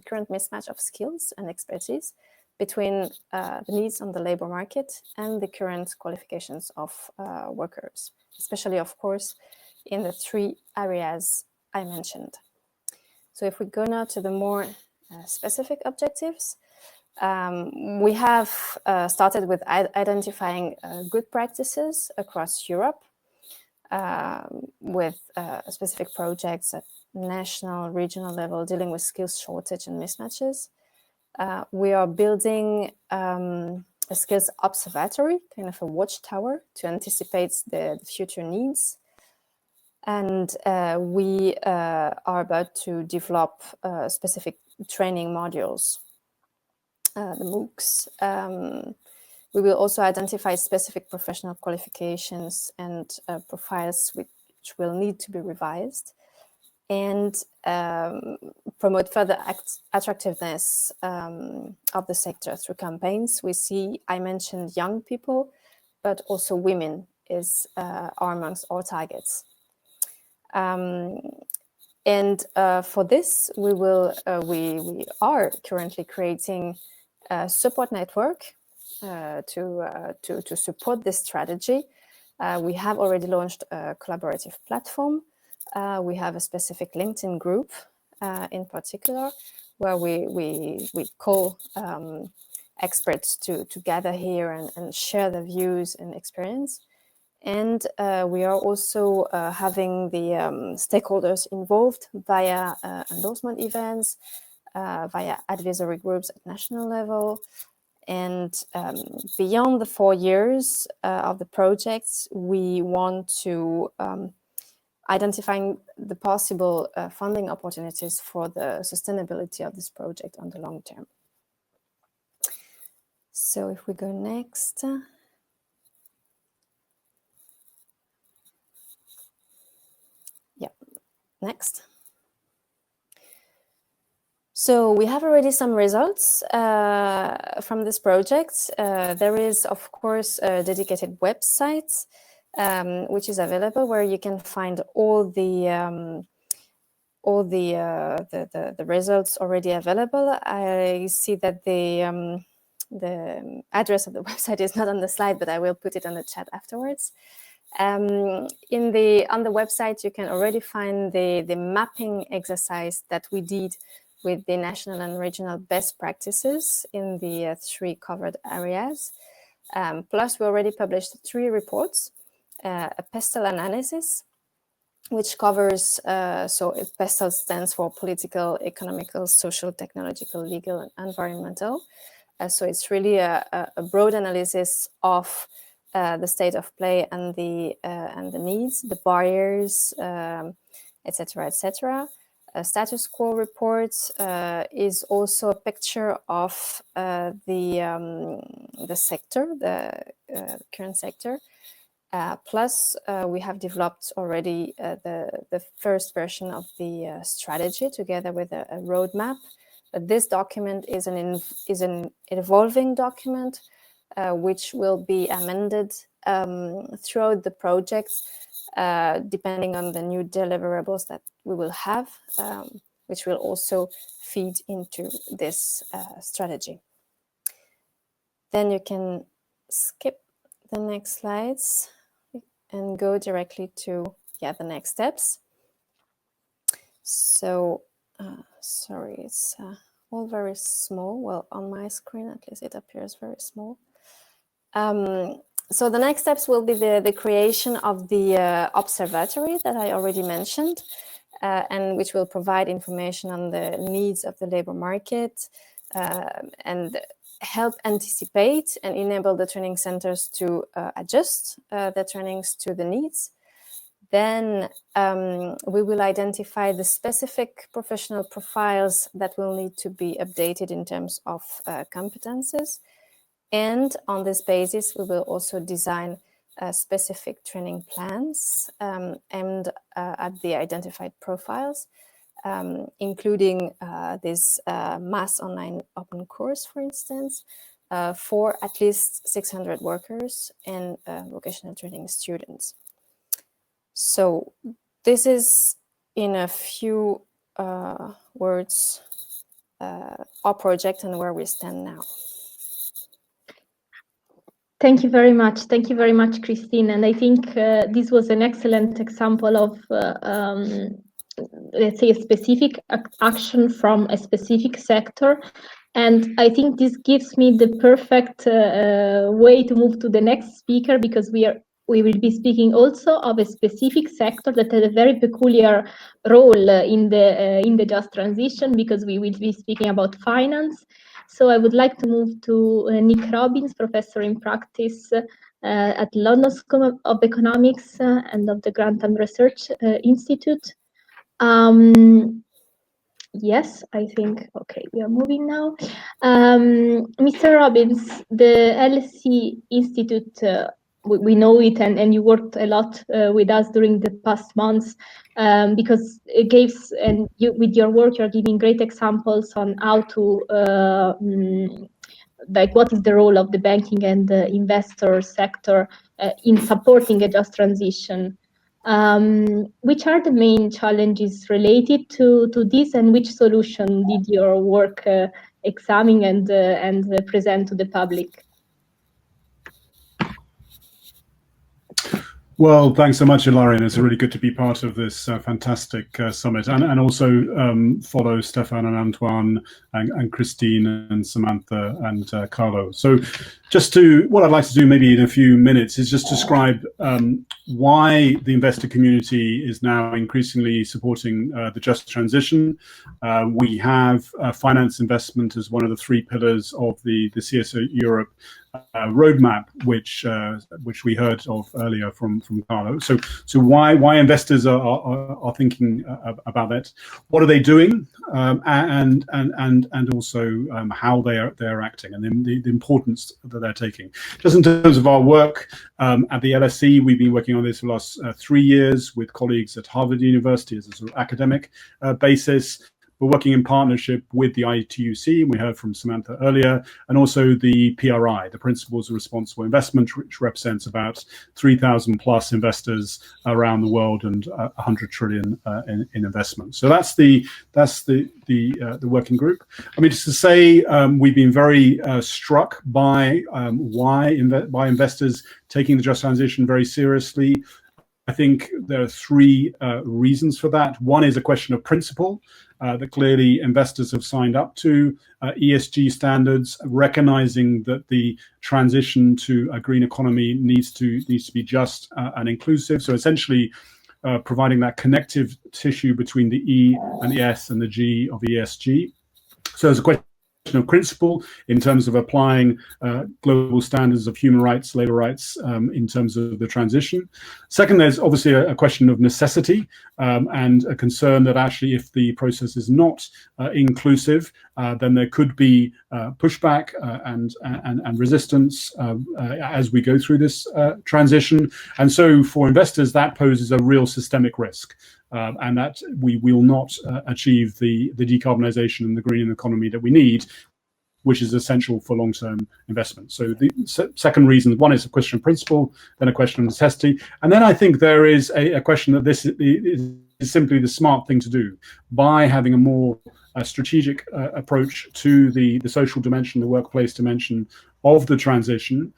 current mismatch of skills and expertise between the needs on the labor market and the current qualifications of workers, especially, of course, in the 3 areas I mentioned. So if we go now to the more specific objectives, we have started with identifying good practices across Europe with specific projects at national, regional level dealing with skills shortage and mismatches. We are building a skills observatory, kind of a watchtower to anticipate the future needs. And we are about to develop specific training modules, the MOOCs. We will also identify specific professional qualifications and profiles which will need to be revised, and promote further attractiveness of the sector through campaigns. I mentioned young people, but also women are amongst our targets. And for this, we are currently creating a support network to support this strategy. We have already launched a collaborative platform. We have a specific LinkedIn group in particular, where we call experts to gather here and share their views and experience. And we are also having the stakeholders involved via endorsement events, via advisory groups at national level. And beyond the 4 years of the projects, we want to identify the possible funding opportunities for the sustainability of this project on the long term. So if we go next. Next. So we have already some results from this project. There is, of course, a dedicated website which is available, where you can find all the results already available. I see that the address of the website is not on the slide, but I will put it on the chat afterwards. On the website, you can already find the mapping exercise that we did with the national and regional best practices in the 3 covered areas. Plus, we already published 3 reports, a PESTEL analysis, which covers, so PESTEL stands for political, economical, social, technological, legal, and environmental. So it's really a broad analysis of the state of play and the needs, the barriers, etc., etc. A status quo report is also a picture of the sector, the current sector. Plus, we have developed already the first version of the strategy together with a roadmap. But this document is an evolving document which will be amended throughout the project, depending on the new deliverables that we will have, which will also feed into this strategy. Then you can skip the next slides and go directly to the next steps. So, sorry, it's all very small. Well, on my screen, at least it appears very small. So the next steps will be the creation of the observatory that I already mentioned, and which will provide information on the needs of the labor market and help anticipate and enable the training centers to adjust their trainings to the needs. Then we will identify the specific professional profiles that will need to be updated in terms of competences. And on this basis, we will also design specific training plans aimed at the identified profiles, including this mass online open course, for instance, for at least 600 workers and vocational training students. So this is, in a few words, our project and where we stand now. Thank you very much. Thank you very much, Christine. And I think this was an excellent example of, let's say, a specific action from a specific sector. And I think this gives me the perfect way to move to the next speaker, because we will be speaking also of a specific sector that has a very peculiar role in the just transition, because we will be speaking about finance. So I would like to move to Nick Robbins, professor in practice at London School of Economics and of the Grantham Research Institute. Yes, I think, okay, we are moving now. Mr. Robbins, the LSE Institute, we know it, and you worked a lot with us during the past months, because it gives, and you, with your work, you're giving great examples on how to, like, what is the role of the banking and the investor sector in supporting a just transition. Which are the main challenges related to this, and which solution did your work examine and present to the public? Well, thanks so much, Ilarian. It's really good to be part of this fantastic summit, and also follow Stefan and Antoine and Christine and Samantha and Carlo. So what I'd like to do maybe in a few minutes is just describe why the investor community is now increasingly supporting the just transition. We have finance investment as one of the three pillars of the CSO Europe roadmap, which we heard of earlier from Carlo. So why investors are thinking about that? What are they doing, and also how they are acting, and then the importance that they're taking. Just in terms of our work at the LSE, we've been working on this for the last 3 years with colleagues at Harvard University as a sort of academic basis. We're working in partnership with the ITUC, we heard from Samantha earlier, and also the PRI, the Principles of Responsible Investment, which represents about 3,000 plus investors around the world and 100 trillion in investment. So that's the working group. I mean, just to say, we've been very struck by by investors taking the just transition very seriously. I think there are three reasons for that. One is a question of principle. That clearly investors have signed up to ESG standards, recognizing that the transition to a green economy needs to be just and inclusive. So essentially providing that connective tissue between the E and the S and the G of ESG. So there's a question of principle in terms of applying global standards of human rights, labor rights in terms of the transition. Second, there's obviously a question of necessity and a concern that actually if the process is not inclusive, then there could be pushback and resistance as we go through this transition. And so for investors, that poses a real systemic risk. And that we will not achieve the decarbonization and the green economy that we need, which is essential for long-term investment. So the second reason, one is a question of principle, then a question of necessity. And then I think there is a question that this is simply the smart thing to do by having a more strategic approach to the social dimension, the workplace dimension of the transition.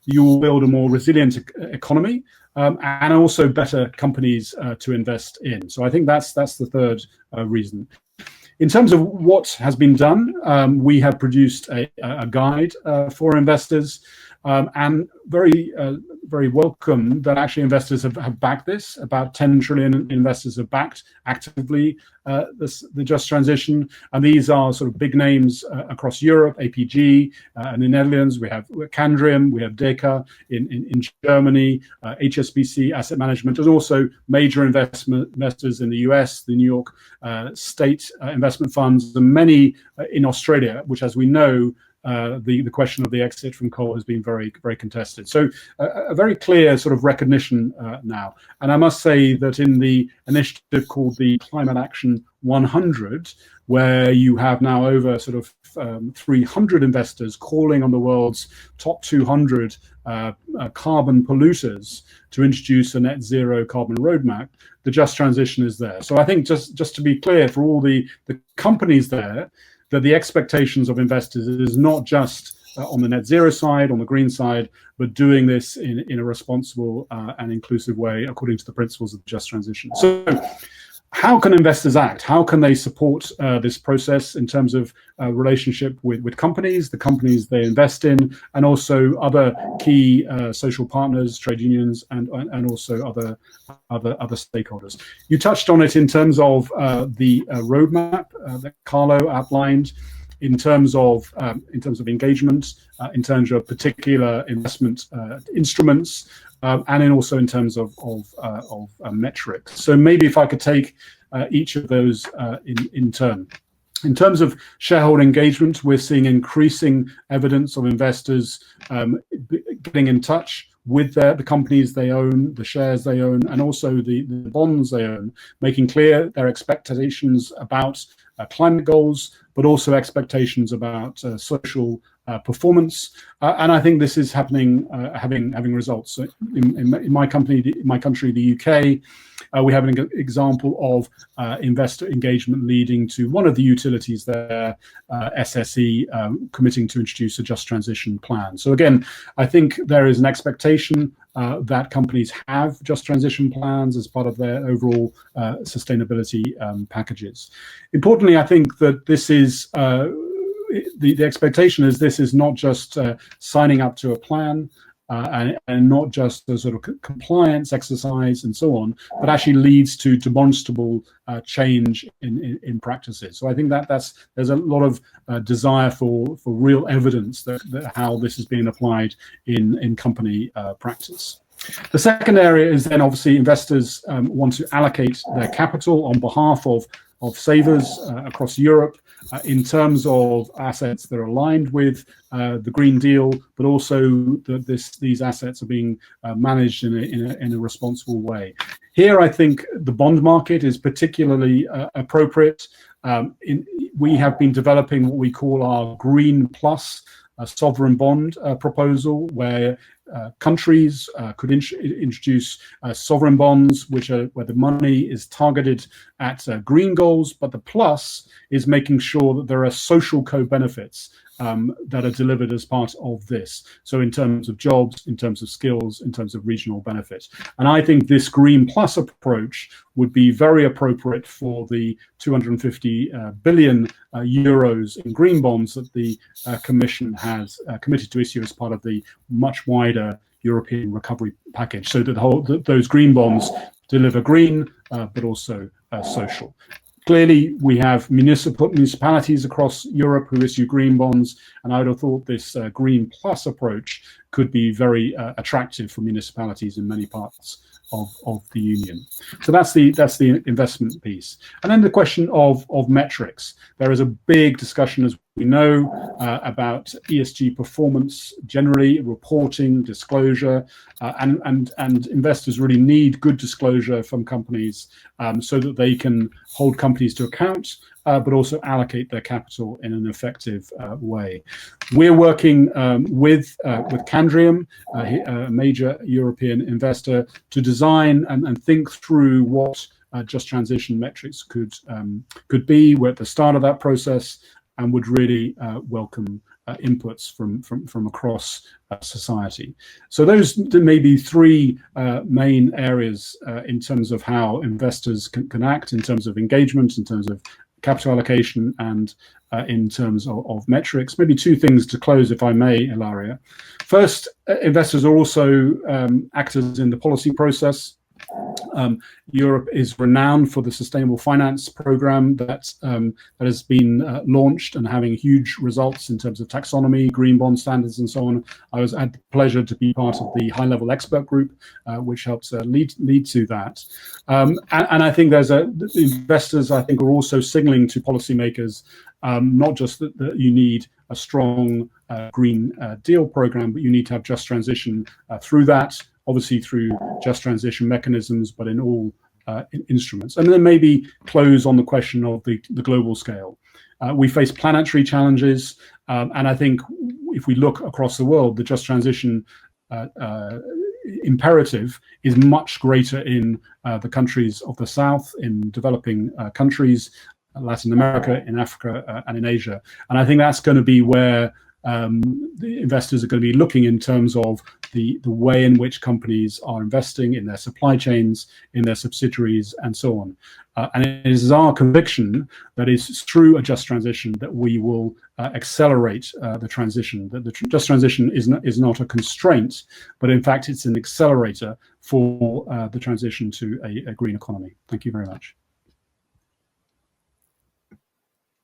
You will build a more resilient economy, and also better companies to invest in. So I think that's the third reason. In terms of what has been done, we have produced a guide for investors, and very welcome that actually investors have backed this. About 10 trillion investors have backed actively the just transition, and these are sort of big names across Europe, APG, in the Netherlands, we have Candriam, we have Deka in Germany, HSBC Asset Management, and also major investors in the US, the New York State investment funds, and many in Australia, which, as we know, the question of the exit from coal has been very, very contested. So a very clear sort of recognition now. And I must say that in the initiative called the Climate Action 100, where you have now over sort of 300 investors calling on the world's top 200 carbon polluters to introduce a net zero carbon roadmap, the just transition is there. So I think just to be clear for all the companies there, that the expectations of investors is not just on the net zero side, on the green side, but doing this in a responsible and inclusive way according to the principles of the just transition. So how can investors act? How can they support this process in terms of relationship with companies, the companies they invest in, and also other key social partners, trade unions, and also other stakeholders? You touched on it in terms of the roadmap that Carlo outlined, in terms of engagement, in terms of particular investment instruments, and also in terms of metrics. So maybe if I could take each of those in turn. In terms of shareholder engagement, we're seeing increasing evidence of investors getting in touch with the companies they own, the shares they own, and also the bonds they own, making clear their expectations about climate goals, but also expectations about social performance. And I think this is happening, having results. So in my country, the UK, we have an example of investor engagement leading to one of the utilities there, SSE, committing to introduce a just transition plan. So again, I think there is an expectation that companies have just transition plans as part of their overall sustainability packages. Importantly, I think that this is the expectation is this is not just signing up to a plan and not just a sort of compliance exercise and so on, but actually leads to demonstrable change in practices. So I think there's a lot of desire for real evidence that how this is being applied in company practice. The second area is then obviously investors want to allocate their capital on behalf of savers across Europe in terms of assets that are aligned with the Green Deal, but also these assets are being managed in a responsible way. Here, I think the bond market is particularly appropriate. We have been developing what we call our Green Plus sovereign bond proposal, where countries could introduce sovereign bonds, where the money is targeted at green goals, but the plus is making sure that there are social co-benefits that are delivered as part of this. So in terms of jobs, in terms of skills, in terms of regional benefits. And I think this Green Plus approach would be very appropriate for the 250 billion euros in green bonds that the Commission has committed to issue as part of the much wider European recovery package, so that those green bonds deliver green, but also social. Clearly, we have municipalities across Europe who issue green bonds, and I would have thought this Green Plus approach could be very attractive for municipalities in many parts of the union. So that's the investment piece. And then the question of metrics. There is a big discussion, as we know, about ESG performance generally, reporting, disclosure, and investors really need good disclosure from companies so that they can hold companies to account, but also allocate their capital in an effective way. We're working with Candriam, a major European investor, to design and think through what just transition metrics could be. We're at the start of that process and would really welcome inputs from across society. So those may be three main areas in terms of how investors can act, in terms of engagement, in terms of capital allocation, and in terms of metrics. Maybe two things to close, if I may, Ilaria. First, investors are also actors in the policy process. Europe is renowned for the sustainable finance program that has been launched and having huge results in terms of taxonomy, green bond standards, and so on. I had the pleasure to be part of the high-level expert group, which helps lead to that. And I think investors, I think, are also signaling to policymakers not just that you need a strong Green Deal program, but you need to have just transition through that, obviously through just transition mechanisms, but in all instruments. And then maybe close on the question of the global scale. We face planetary challenges, and I think if we look across the world, the just transition imperative is much greater in the countries of the South, in developing countries, Latin America, in Africa, and in Asia. And I think that's going to be where the investors are going to be looking in terms of the way in which companies are investing in their supply chains, in their subsidiaries, and so on. And it is our conviction that it's through a just transition that we will accelerate the transition, that the just transition is not a constraint, but in fact it's an accelerator for the transition to a green economy. Thank you very much.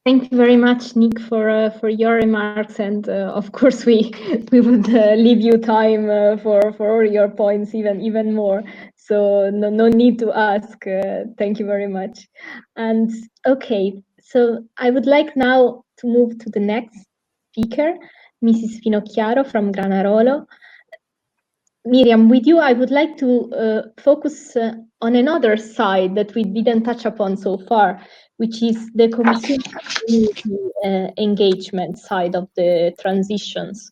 Thank you very much, Nick, for your remarks, and of course we would leave you time for all your points even more. So no need to ask. Thank you very much. And okay, so I would like now to move to the next speaker, Mrs. Finocchiaro from Granarolo. Miriam, with you, I would like to focus on another side that we didn't touch upon so far, which is the consumer community engagement side of the transitions.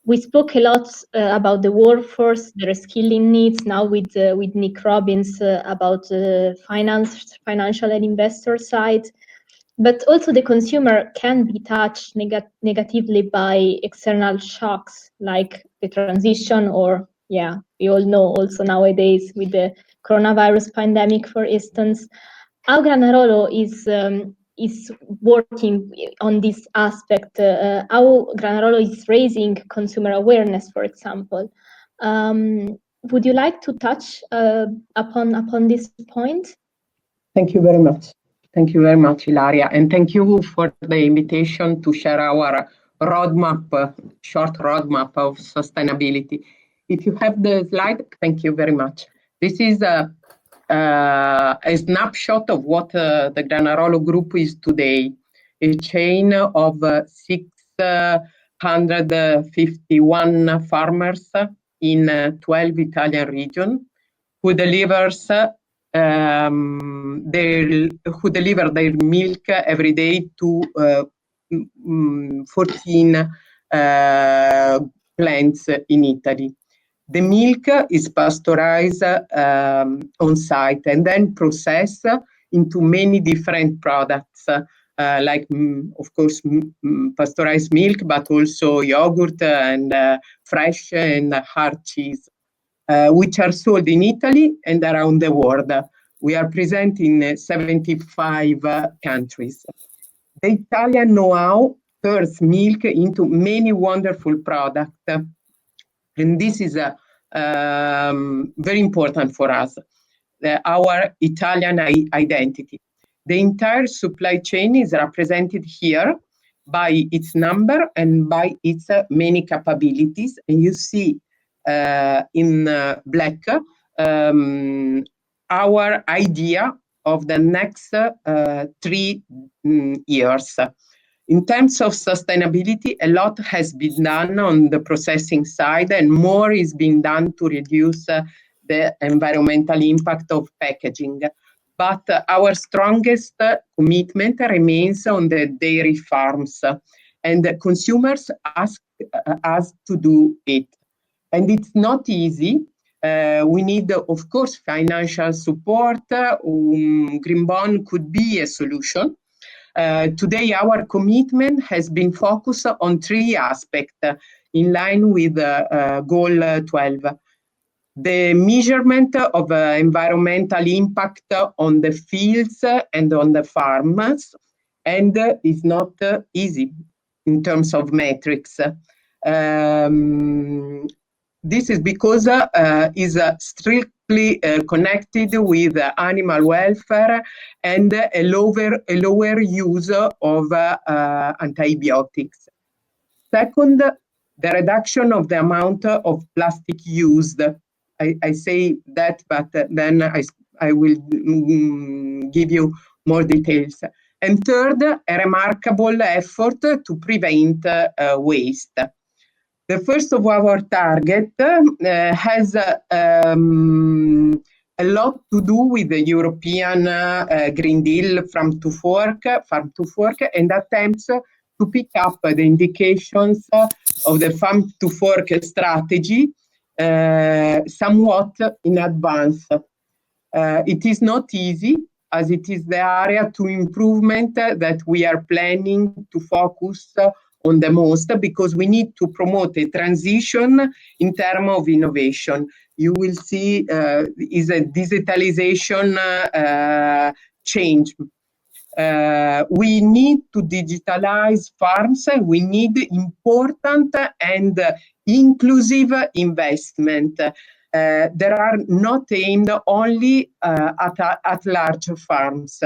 We spoke a lot about the workforce, the reskilling needs, now with Nick Robbins about the financial and investor side. But also the consumer can be touched negatively by external shocks like the transition, or we all know also nowadays with the coronavirus pandemic, for instance. How Granarolo is working on this aspect, how Granarolo is raising consumer awareness, for example. Would you like to touch upon this point? Thank you very much. Thank you very much, Ilaria, and thank you for the invitation to share our roadmap, short roadmap of sustainability. If you have the slide, thank you very much. This is a snapshot of what the Granarolo Group is today, a chain of 651 farmers in 12 Italian regions who deliver their milk every day to 14 plants in Italy. The milk is pasteurized on site and then processed into many different products, like, of course, pasteurized milk, but also yogurt and fresh and hard cheese, which are sold in Italy and around the world. We are present in 75 countries. The Italian know-how turns milk into many wonderful products. And this is very important for us, our Italian identity. The entire supply chain is represented here by its number and by its many capabilities. And you see in black our idea of the next 3 years. In terms of sustainability, a lot has been done on the processing side, and more is being done to reduce the environmental impact of packaging. But our strongest commitment remains on the dairy farms, and the consumers ask us to do it. And it's not easy. We need, of course, financial support. Green bond could be a solution. Today, our commitment has been focused on 3 aspects in line with Goal 12. The measurement of environmental impact on the fields and on the farmers, and is not easy in terms of metrics. This is because is strictly connected with animal welfare and a lower use of antibiotics. Second, the reduction of the amount of plastic used. I say that, but then I will give you more details. And third, a remarkable effort to prevent waste. The first of our target has a lot to do with the European Green Deal Farm to Fork, and attempts to pick up the indications of the Farm to Fork strategy somewhat in advance. It is not easy, as it is the area to improvement that we are planning to focus on the most, because we need to promote a transition in terms of innovation. You will see is a digitalization change. We need to digitalize farms. We need important and inclusive investment. There are not aimed only at large farms.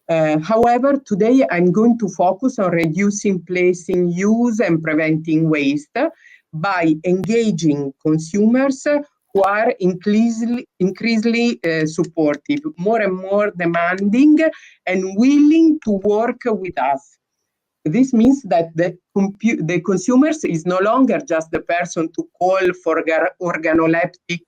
However, today I'm going to focus on reducing placing use and preventing waste by engaging consumers who are increasingly supportive, more and more demanding and willing to work with us. This means that the consumers is no longer just the person to call for organoleptic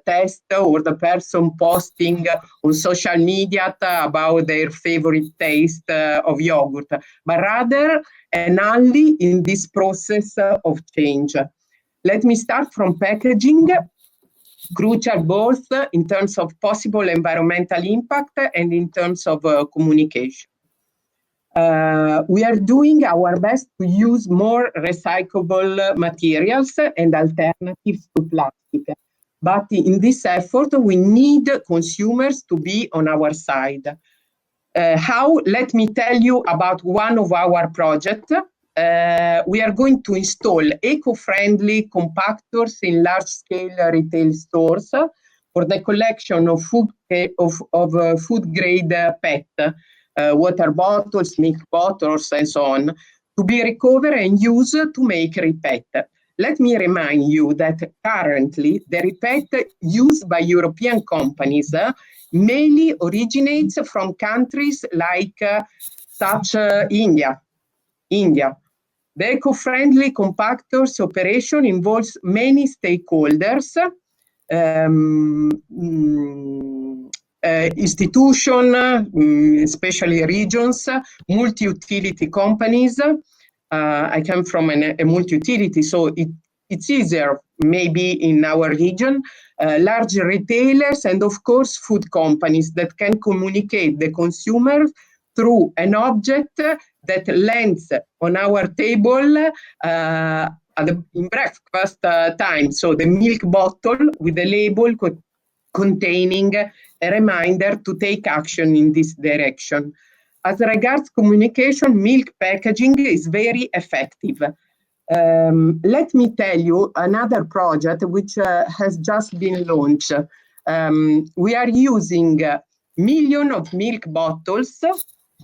test, or the person posting on social media about their favorite taste of yogurt, but rather an ally in this process of change. Let me start from packaging, crucial both in terms of possible environmental impact and in terms of communication. We are doing our best to use more recyclable materials and alternatives to plastic. But in this effort, we need consumers to be on our side. How? Let me tell you about one of our projects. We are going to install eco-friendly compactors in large-scale retail stores for the collection of food-grade PET. Water bottles, milk bottles, and so on, to be recovered and used to make repeat. Let me remind you that currently the repeat used by European companies mainly originates from countries like India. The eco-friendly compactors operation involves many stakeholders, institutions, especially regions, multi-utility companies. I come from a multi-utility, so it's easier maybe in our region, large retailers, and of course food companies that can communicate the consumer through an object that lands on our table in breakfast time. So the milk bottle with a label containing a reminder to take action in this direction. As regards communication, milk packaging is very effective. Let me tell you another project which has just been launched. We are using million of milk bottles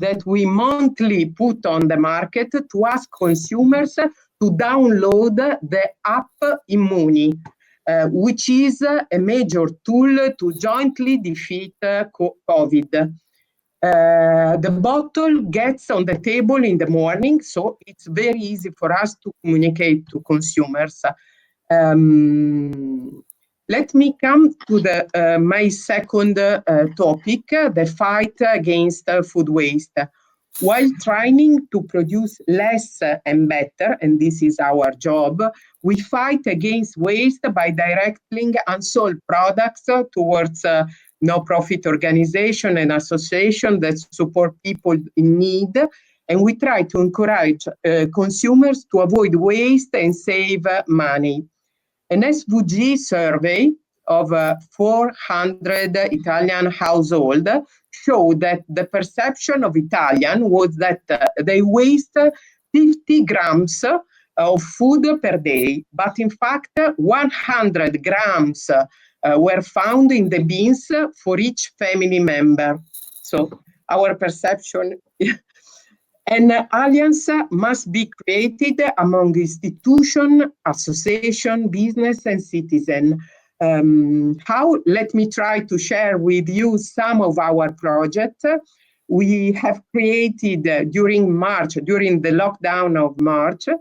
that we monthly put on the market to ask consumers to download the app Immuni, which is a major tool to jointly defeat COVID. The bottle gets on the table in the morning, so it's very easy for us to communicate to consumers. Let me come to my second topic, the fight against food waste. While trying to produce less and better, and this is our job, we fight against waste by directing unsold products towards no-profit organizations and associations that support people in need. And we try to encourage consumers to avoid waste and save money. An SVG survey of 400 Italian households showed that the perception of Italians was that they waste 50 grams of food per day, but in fact 100 grams were found in the bins for each family member. So our perception An alliance must be created among institutions, associations, business, and citizens. How? Let me try to share with you some of our projects. We have created during the lockdown of March, a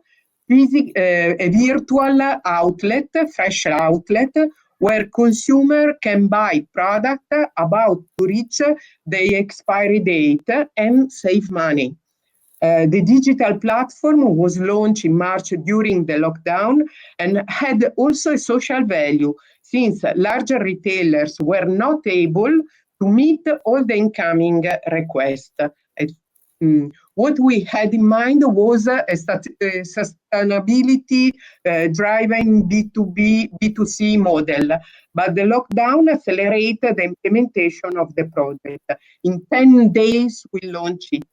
virtual outlet, fresh outlet, where consumer can buy product about to reach the expiry date and save money. The digital platform was launched in March during the lockdown and had also a social value, since larger retailers were not able to meet all the incoming requests. What we had in mind was a sustainability driven B2C model, but the lockdown accelerated the implementation of the project. In 10 days, we launched it.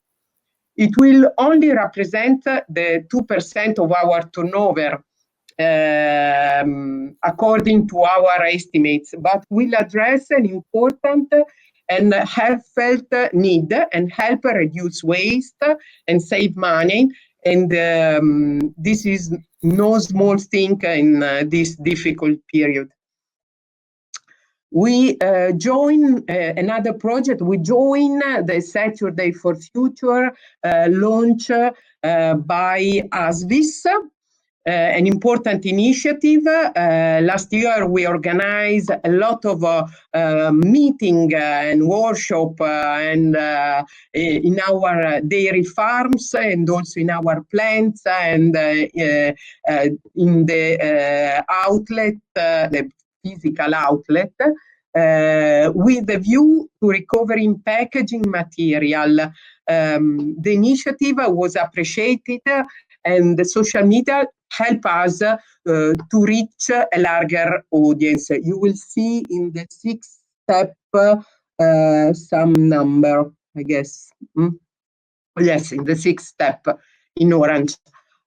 It will only represent the 2% of our turnover, according to our estimates, but will address an important and heartfelt need and help reduce waste and save money. And this is no small thing in this difficult period. We join another project. We join the Saturday for Future launch by ASVIS, an important initiative. Last year, we organized a lot of meeting and workshop and in our dairy farms and also in our plants and in the outlet, the physical outlet, with a view to recovering packaging material. The initiative was appreciated and the social media help us to reach a larger audience. You will see in the 6th step some number, I guess. Yes, in the 6th step in orange.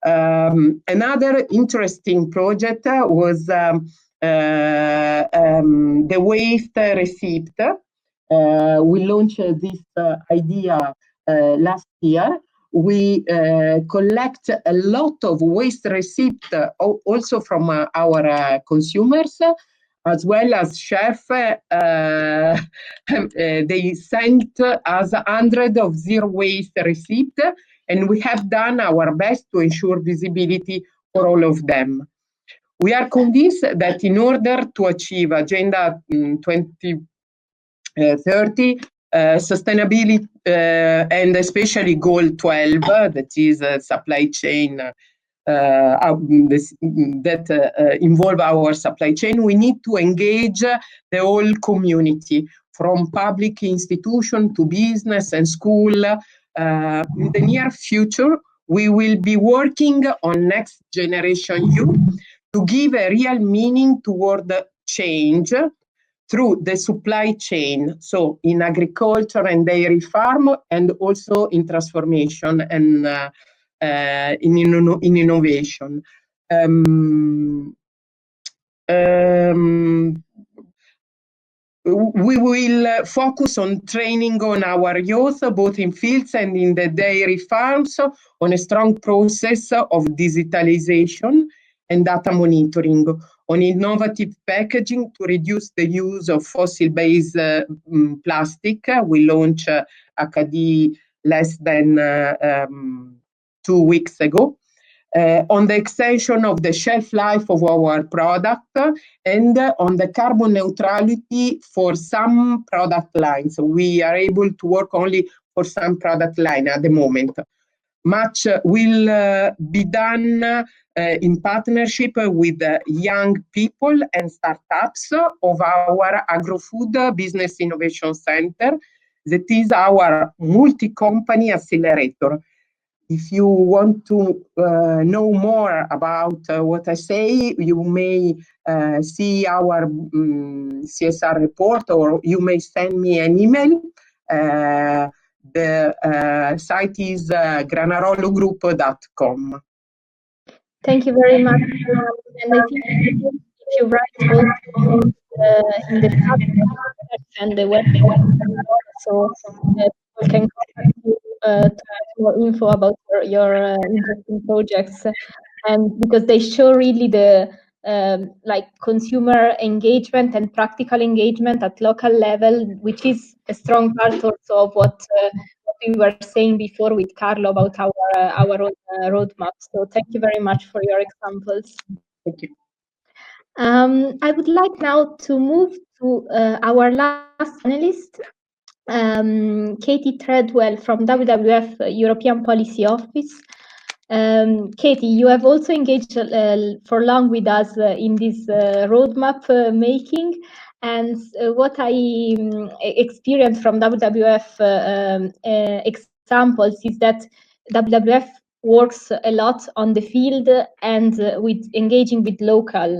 Another interesting project was the Waste Receptor. We launched this idea last year. We collect a lot of waste receipt also from our consumers, as well as chefs. They sent us 100 of zero waste receipt, and we have done our best to ensure visibility for all of them. We are convinced that in order to achieve Agenda 2030, sustainability and especially Goal 12, that is supply chain, that involve our supply chain, we need to engage the whole community, from public institution to business and school. In the near future, we will be working on Next Generation Youth to give a real meaning toward the change through the supply chain, so in agriculture and dairy farm, and also in transformation and in innovation. we will focus on training on our youth, both in fields and in the dairy farms, on a strong process of digitalization and data monitoring, on innovative packaging to reduce the use of fossil-based plastic. We launched AKD less than 2 weeks ago. On the extension of the shelf life of our product and on the carbon neutrality for some product lines. We are able to work only for some product line at the moment. Much will be done in partnership with young people and startups of our Agro-Food Business Innovation Center. That is our multi-company accelerator. If you want to know more about what I say, you may see our CSR report, or you may send me an email. The site is granarologroup.com. Thank you very much. And I think if you write also in the chat and the web, so people can contact you to get more info about your interesting projects, and because they show really the like consumer engagement and practical engagement at local level, which is a strong part also of what we were saying before with Carlo about our own roadmap. So thank you very much for your examples. Thank you. I would like now to move to our last panelist, Katie Treadwell from WWF European Policy Office. Katie, you have also engaged for long with us in this roadmap making, and what I experienced from WWF examples is that WWF works a lot on the field and with engaging with local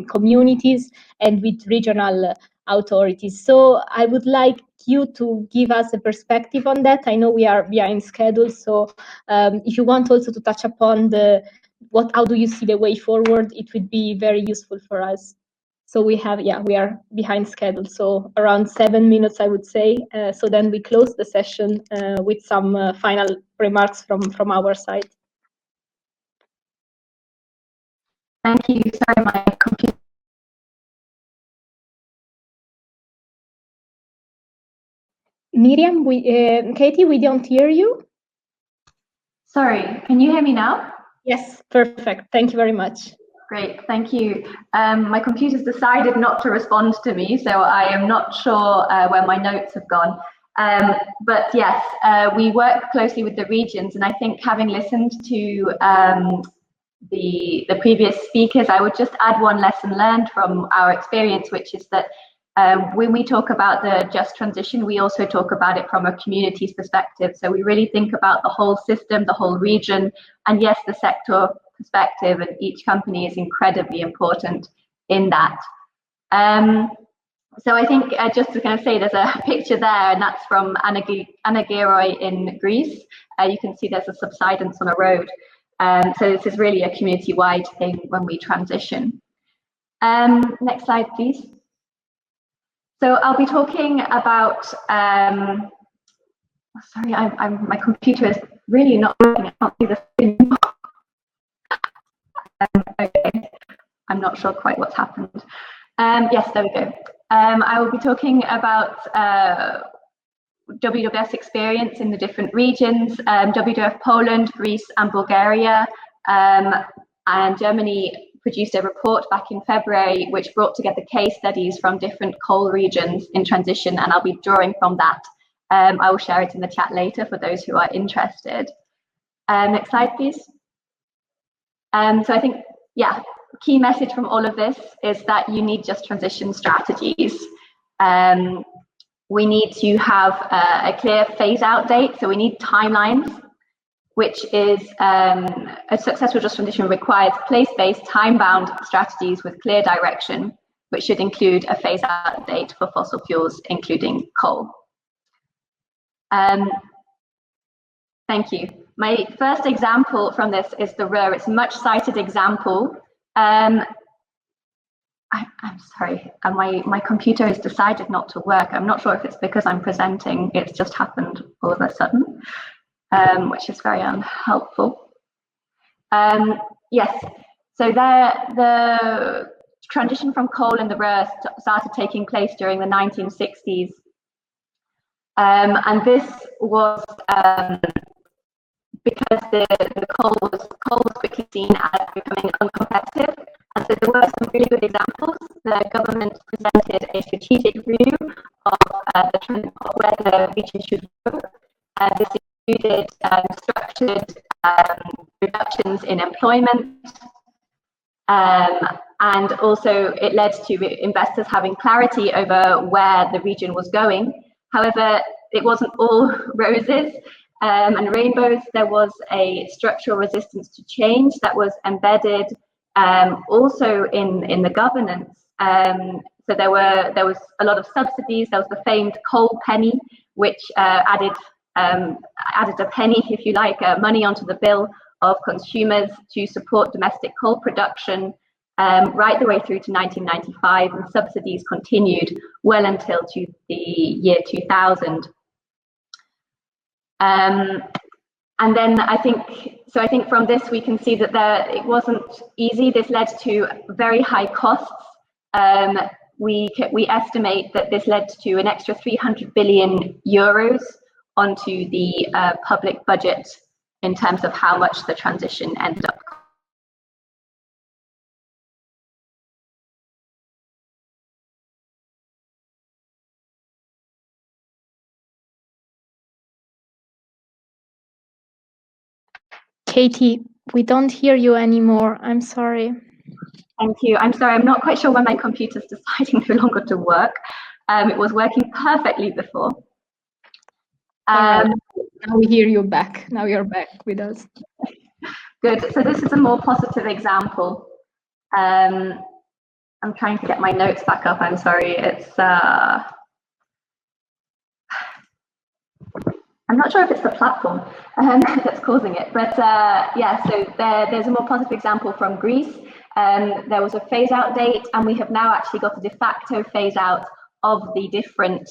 communities and with regional authorities. So I would like you to give us a perspective on that. I know we are behind schedule, so if you want also to touch upon how do you see the way forward, it would be very useful for us. So we are behind schedule, so around 7 minutes, I would say. So then we close the session with some final remarks from our side. Thank you. Sorry, my computer. Miriam, Katie, we don't hear you. Sorry, can you hear me now? Yes, perfect. Thank you very much. Great, thank you. My computer's decided not to respond to me, so I am not sure where my notes have gone. But yes, we work closely with the regions, and I think having listened to the previous speakers, I would just add one lesson learned from our experience, which is that when we talk about the just transition, we also talk about it from a community's perspective. So we really think about the whole system, the whole region, and yes, the sector perspective, and each company is incredibly important in that. So I think just to kind of say, there's a picture there, and that's from Anagiroi in Greece. You can see there's a subsidence on a road. So this is really a community-wide thing when we transition. Next slide, please. So I'll be talking about, sorry, my computer is really not working. I can't see the screen. Okay, I'm not sure quite what's happened. Yes, there we go. I will be talking about WWF's experience in the different regions, WWF Poland, Greece and Bulgaria, and Germany produced a report back in February which brought together case studies from different coal regions in transition, and I'll be drawing from that. I will share it in the chat later for those who are interested. Next slide, please. So I think, yeah, key message from all of this is that you need just transition strategies. We need to have a clear phase out date, so we need timelines, which is a successful just transition requires place-based, time-bound strategies with clear direction, which should include a phase-out date for fossil fuels, including coal. Thank you. My first example from this is the Ruhr. It's a much cited example. I'm sorry, my computer has decided not to work. I'm not sure if it's because I'm presenting. It's just happened all of a sudden, which is very unhelpful. Yes, so the transition from coal in the Ruhr started taking place during the 1960s. And this was because the coal was quickly seen as becoming uncompetitive. And so there were some really good examples. The government presented a strategic view of where the region should go. This included structured reductions in employment. And also it led to investors having clarity over where the region was going. However, it wasn't all roses and rainbows. There was a structural resistance to change that was embedded also in the governance. So there was a lot of subsidies. There was the famed coal penny, which added a penny, if you like, money onto the bill of consumers to support domestic coal production right the way through to 1995, and subsidies continued well until the year 2000. And then I think from this we can see that it wasn't easy. This led to very high costs. We estimate that this led to an extra 300 billion euros onto the public budget in terms of how much the transition ended up. Katie, we don't hear you anymore. I'm sorry. Thank you. I'm sorry, I'm not quite sure when my computer's deciding no longer to work. It was working perfectly before. Now we hear you back. Now you're back with us. Good. So this is a more positive example. I'm trying to get my notes back up. I'm sorry. It's I'm not sure if it's the platform that's causing it, but yeah. So there's a more positive example from Greece. There was a phase out date, and we have now actually got a de facto phase out of the different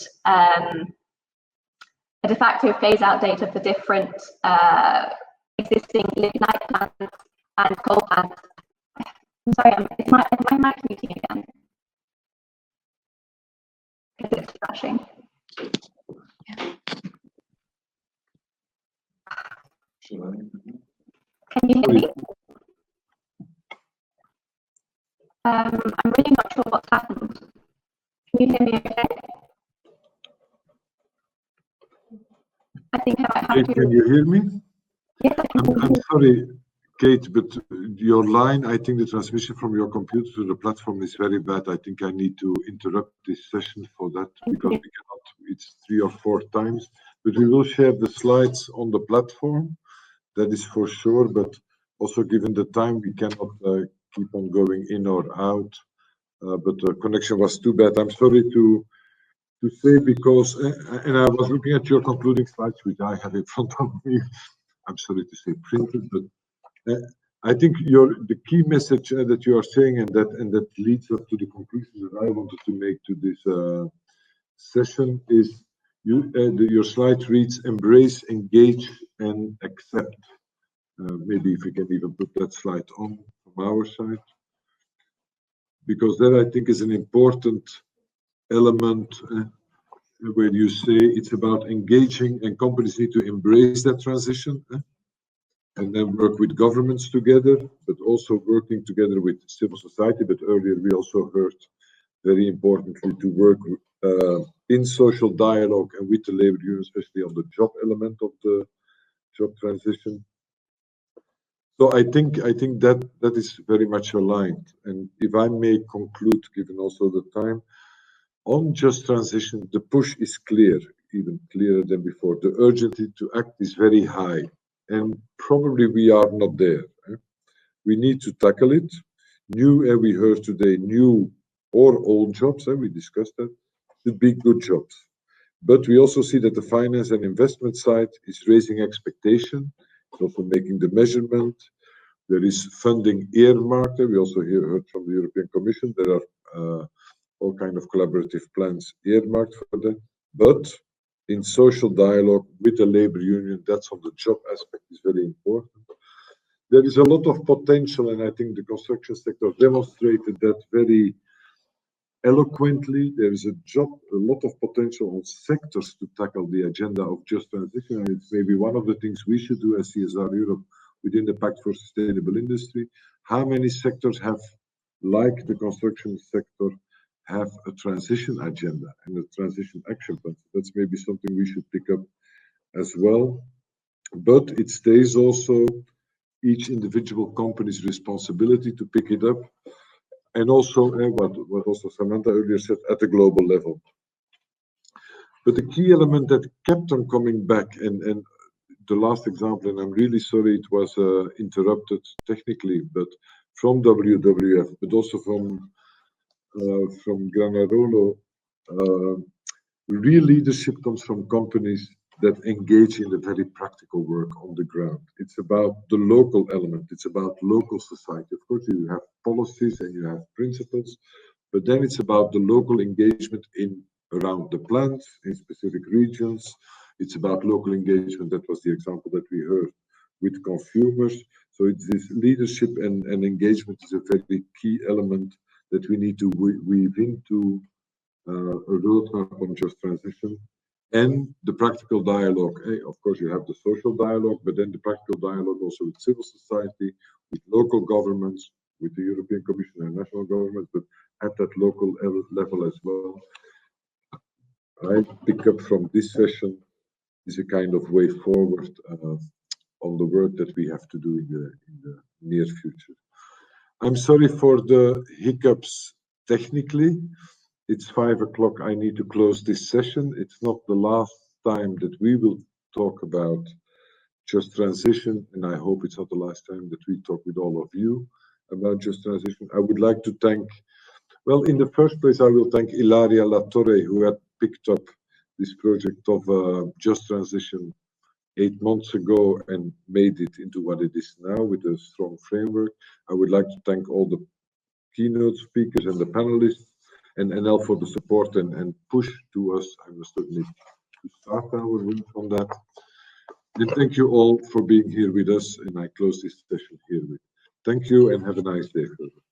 a de facto phase out date of the different existing lignite plants and coal plants. I'm sorry, is my mic muting again? Because it's flashing. Can you hear me? I'm really not sure what's happened. Can you hear me okay? I think I might have to. Can you hear me? Yes, I can. I'm sorry, Kate, but your line, I think the transmission from your computer to the platform is very bad. I think I need to interrupt this session for that because we cannot, it's 3 or 4 times, but we will share the slides on the platform. That is for sure, but also given the time, we cannot keep on going in or out, but the connection was too bad. I'm sorry to say because, and I was looking at your concluding slides, which I have in front of me. I'm sorry to say printed, but I think the key message that you are saying, and that leads us to the conclusion that I wanted to make to this session is your slide reads embrace, engage, and accept. Maybe if we can even put that slide on from our side, because that I think is an important element where you say it's about engaging, and companies need to embrace that transition and then work with governments together, but also working together with civil society. But earlier we also heard very importantly to work in social dialogue and with the labor union, especially on the job element of the job transition. So I think that is very much aligned. And if I may conclude, given also the time, on just transition, the push is clear, even clearer than before. The urgency to act is very high, and probably we are not there. We need to tackle it. New, we heard today, new or old jobs, we discussed that, should be good jobs. But we also see that the finance and investment side is raising expectation. It's also making the measurement. There is funding earmarked. We also heard from the European Commission there are all kind of collaborative plans earmarked for that. But in social dialogue with the labor union, that's on the job aspect is very important. There is a lot of potential, and I think the construction sector demonstrated that very eloquently. There is a lot of potential on sectors to tackle the agenda of just transition, and it's maybe one of the things we should do as CSR Europe within the Pact for Sustainable Industry. How many sectors have, like the construction sector, have a transition agenda and a transition action plan? That's maybe something we should pick up as well. But it stays also each individual company's responsibility to pick it up, and also what also Samantha earlier said, at a global level. But the key element that kept on coming back, and the last example, and I'm really sorry it was interrupted technically, but from WWF, but also from Granarolo, real leadership comes from companies that engage in the very practical work on the ground. It's about the local element. It's about local society. Of course, you have policies and you have principles, but then it's about the local engagement around the plants in specific regions. It's about local engagement. That was the example that we heard with consumers. So it's this leadership and engagement is a very key element that we need to weave into a roadmap on just transition. And the practical dialogue. Of course, you have the social dialogue, but then the practical dialogue also with civil society, with local governments, with the European Commission and national governments, but at that local level as well. I pick up from this session is a kind of way forward on the work that we have to do in the near future. I'm sorry for the hiccups technically. It's 5 o'clock. I need to close this session. It's not the last time that we will talk about just transition, and I hope it's not the last time that we talk with all of you about just transition. I would like to thank, well, in the first place, I will thank Ilaria Latorre, who had picked up this project of just transition 8 months ago and made it into what it is now with a strong framework. I would like to thank all the keynote speakers and the panelists, and Enel for the support and push to us. I must admit, to start our work on that. And thank you all for being here with us, and I close this session here. Thank you and have a nice day further.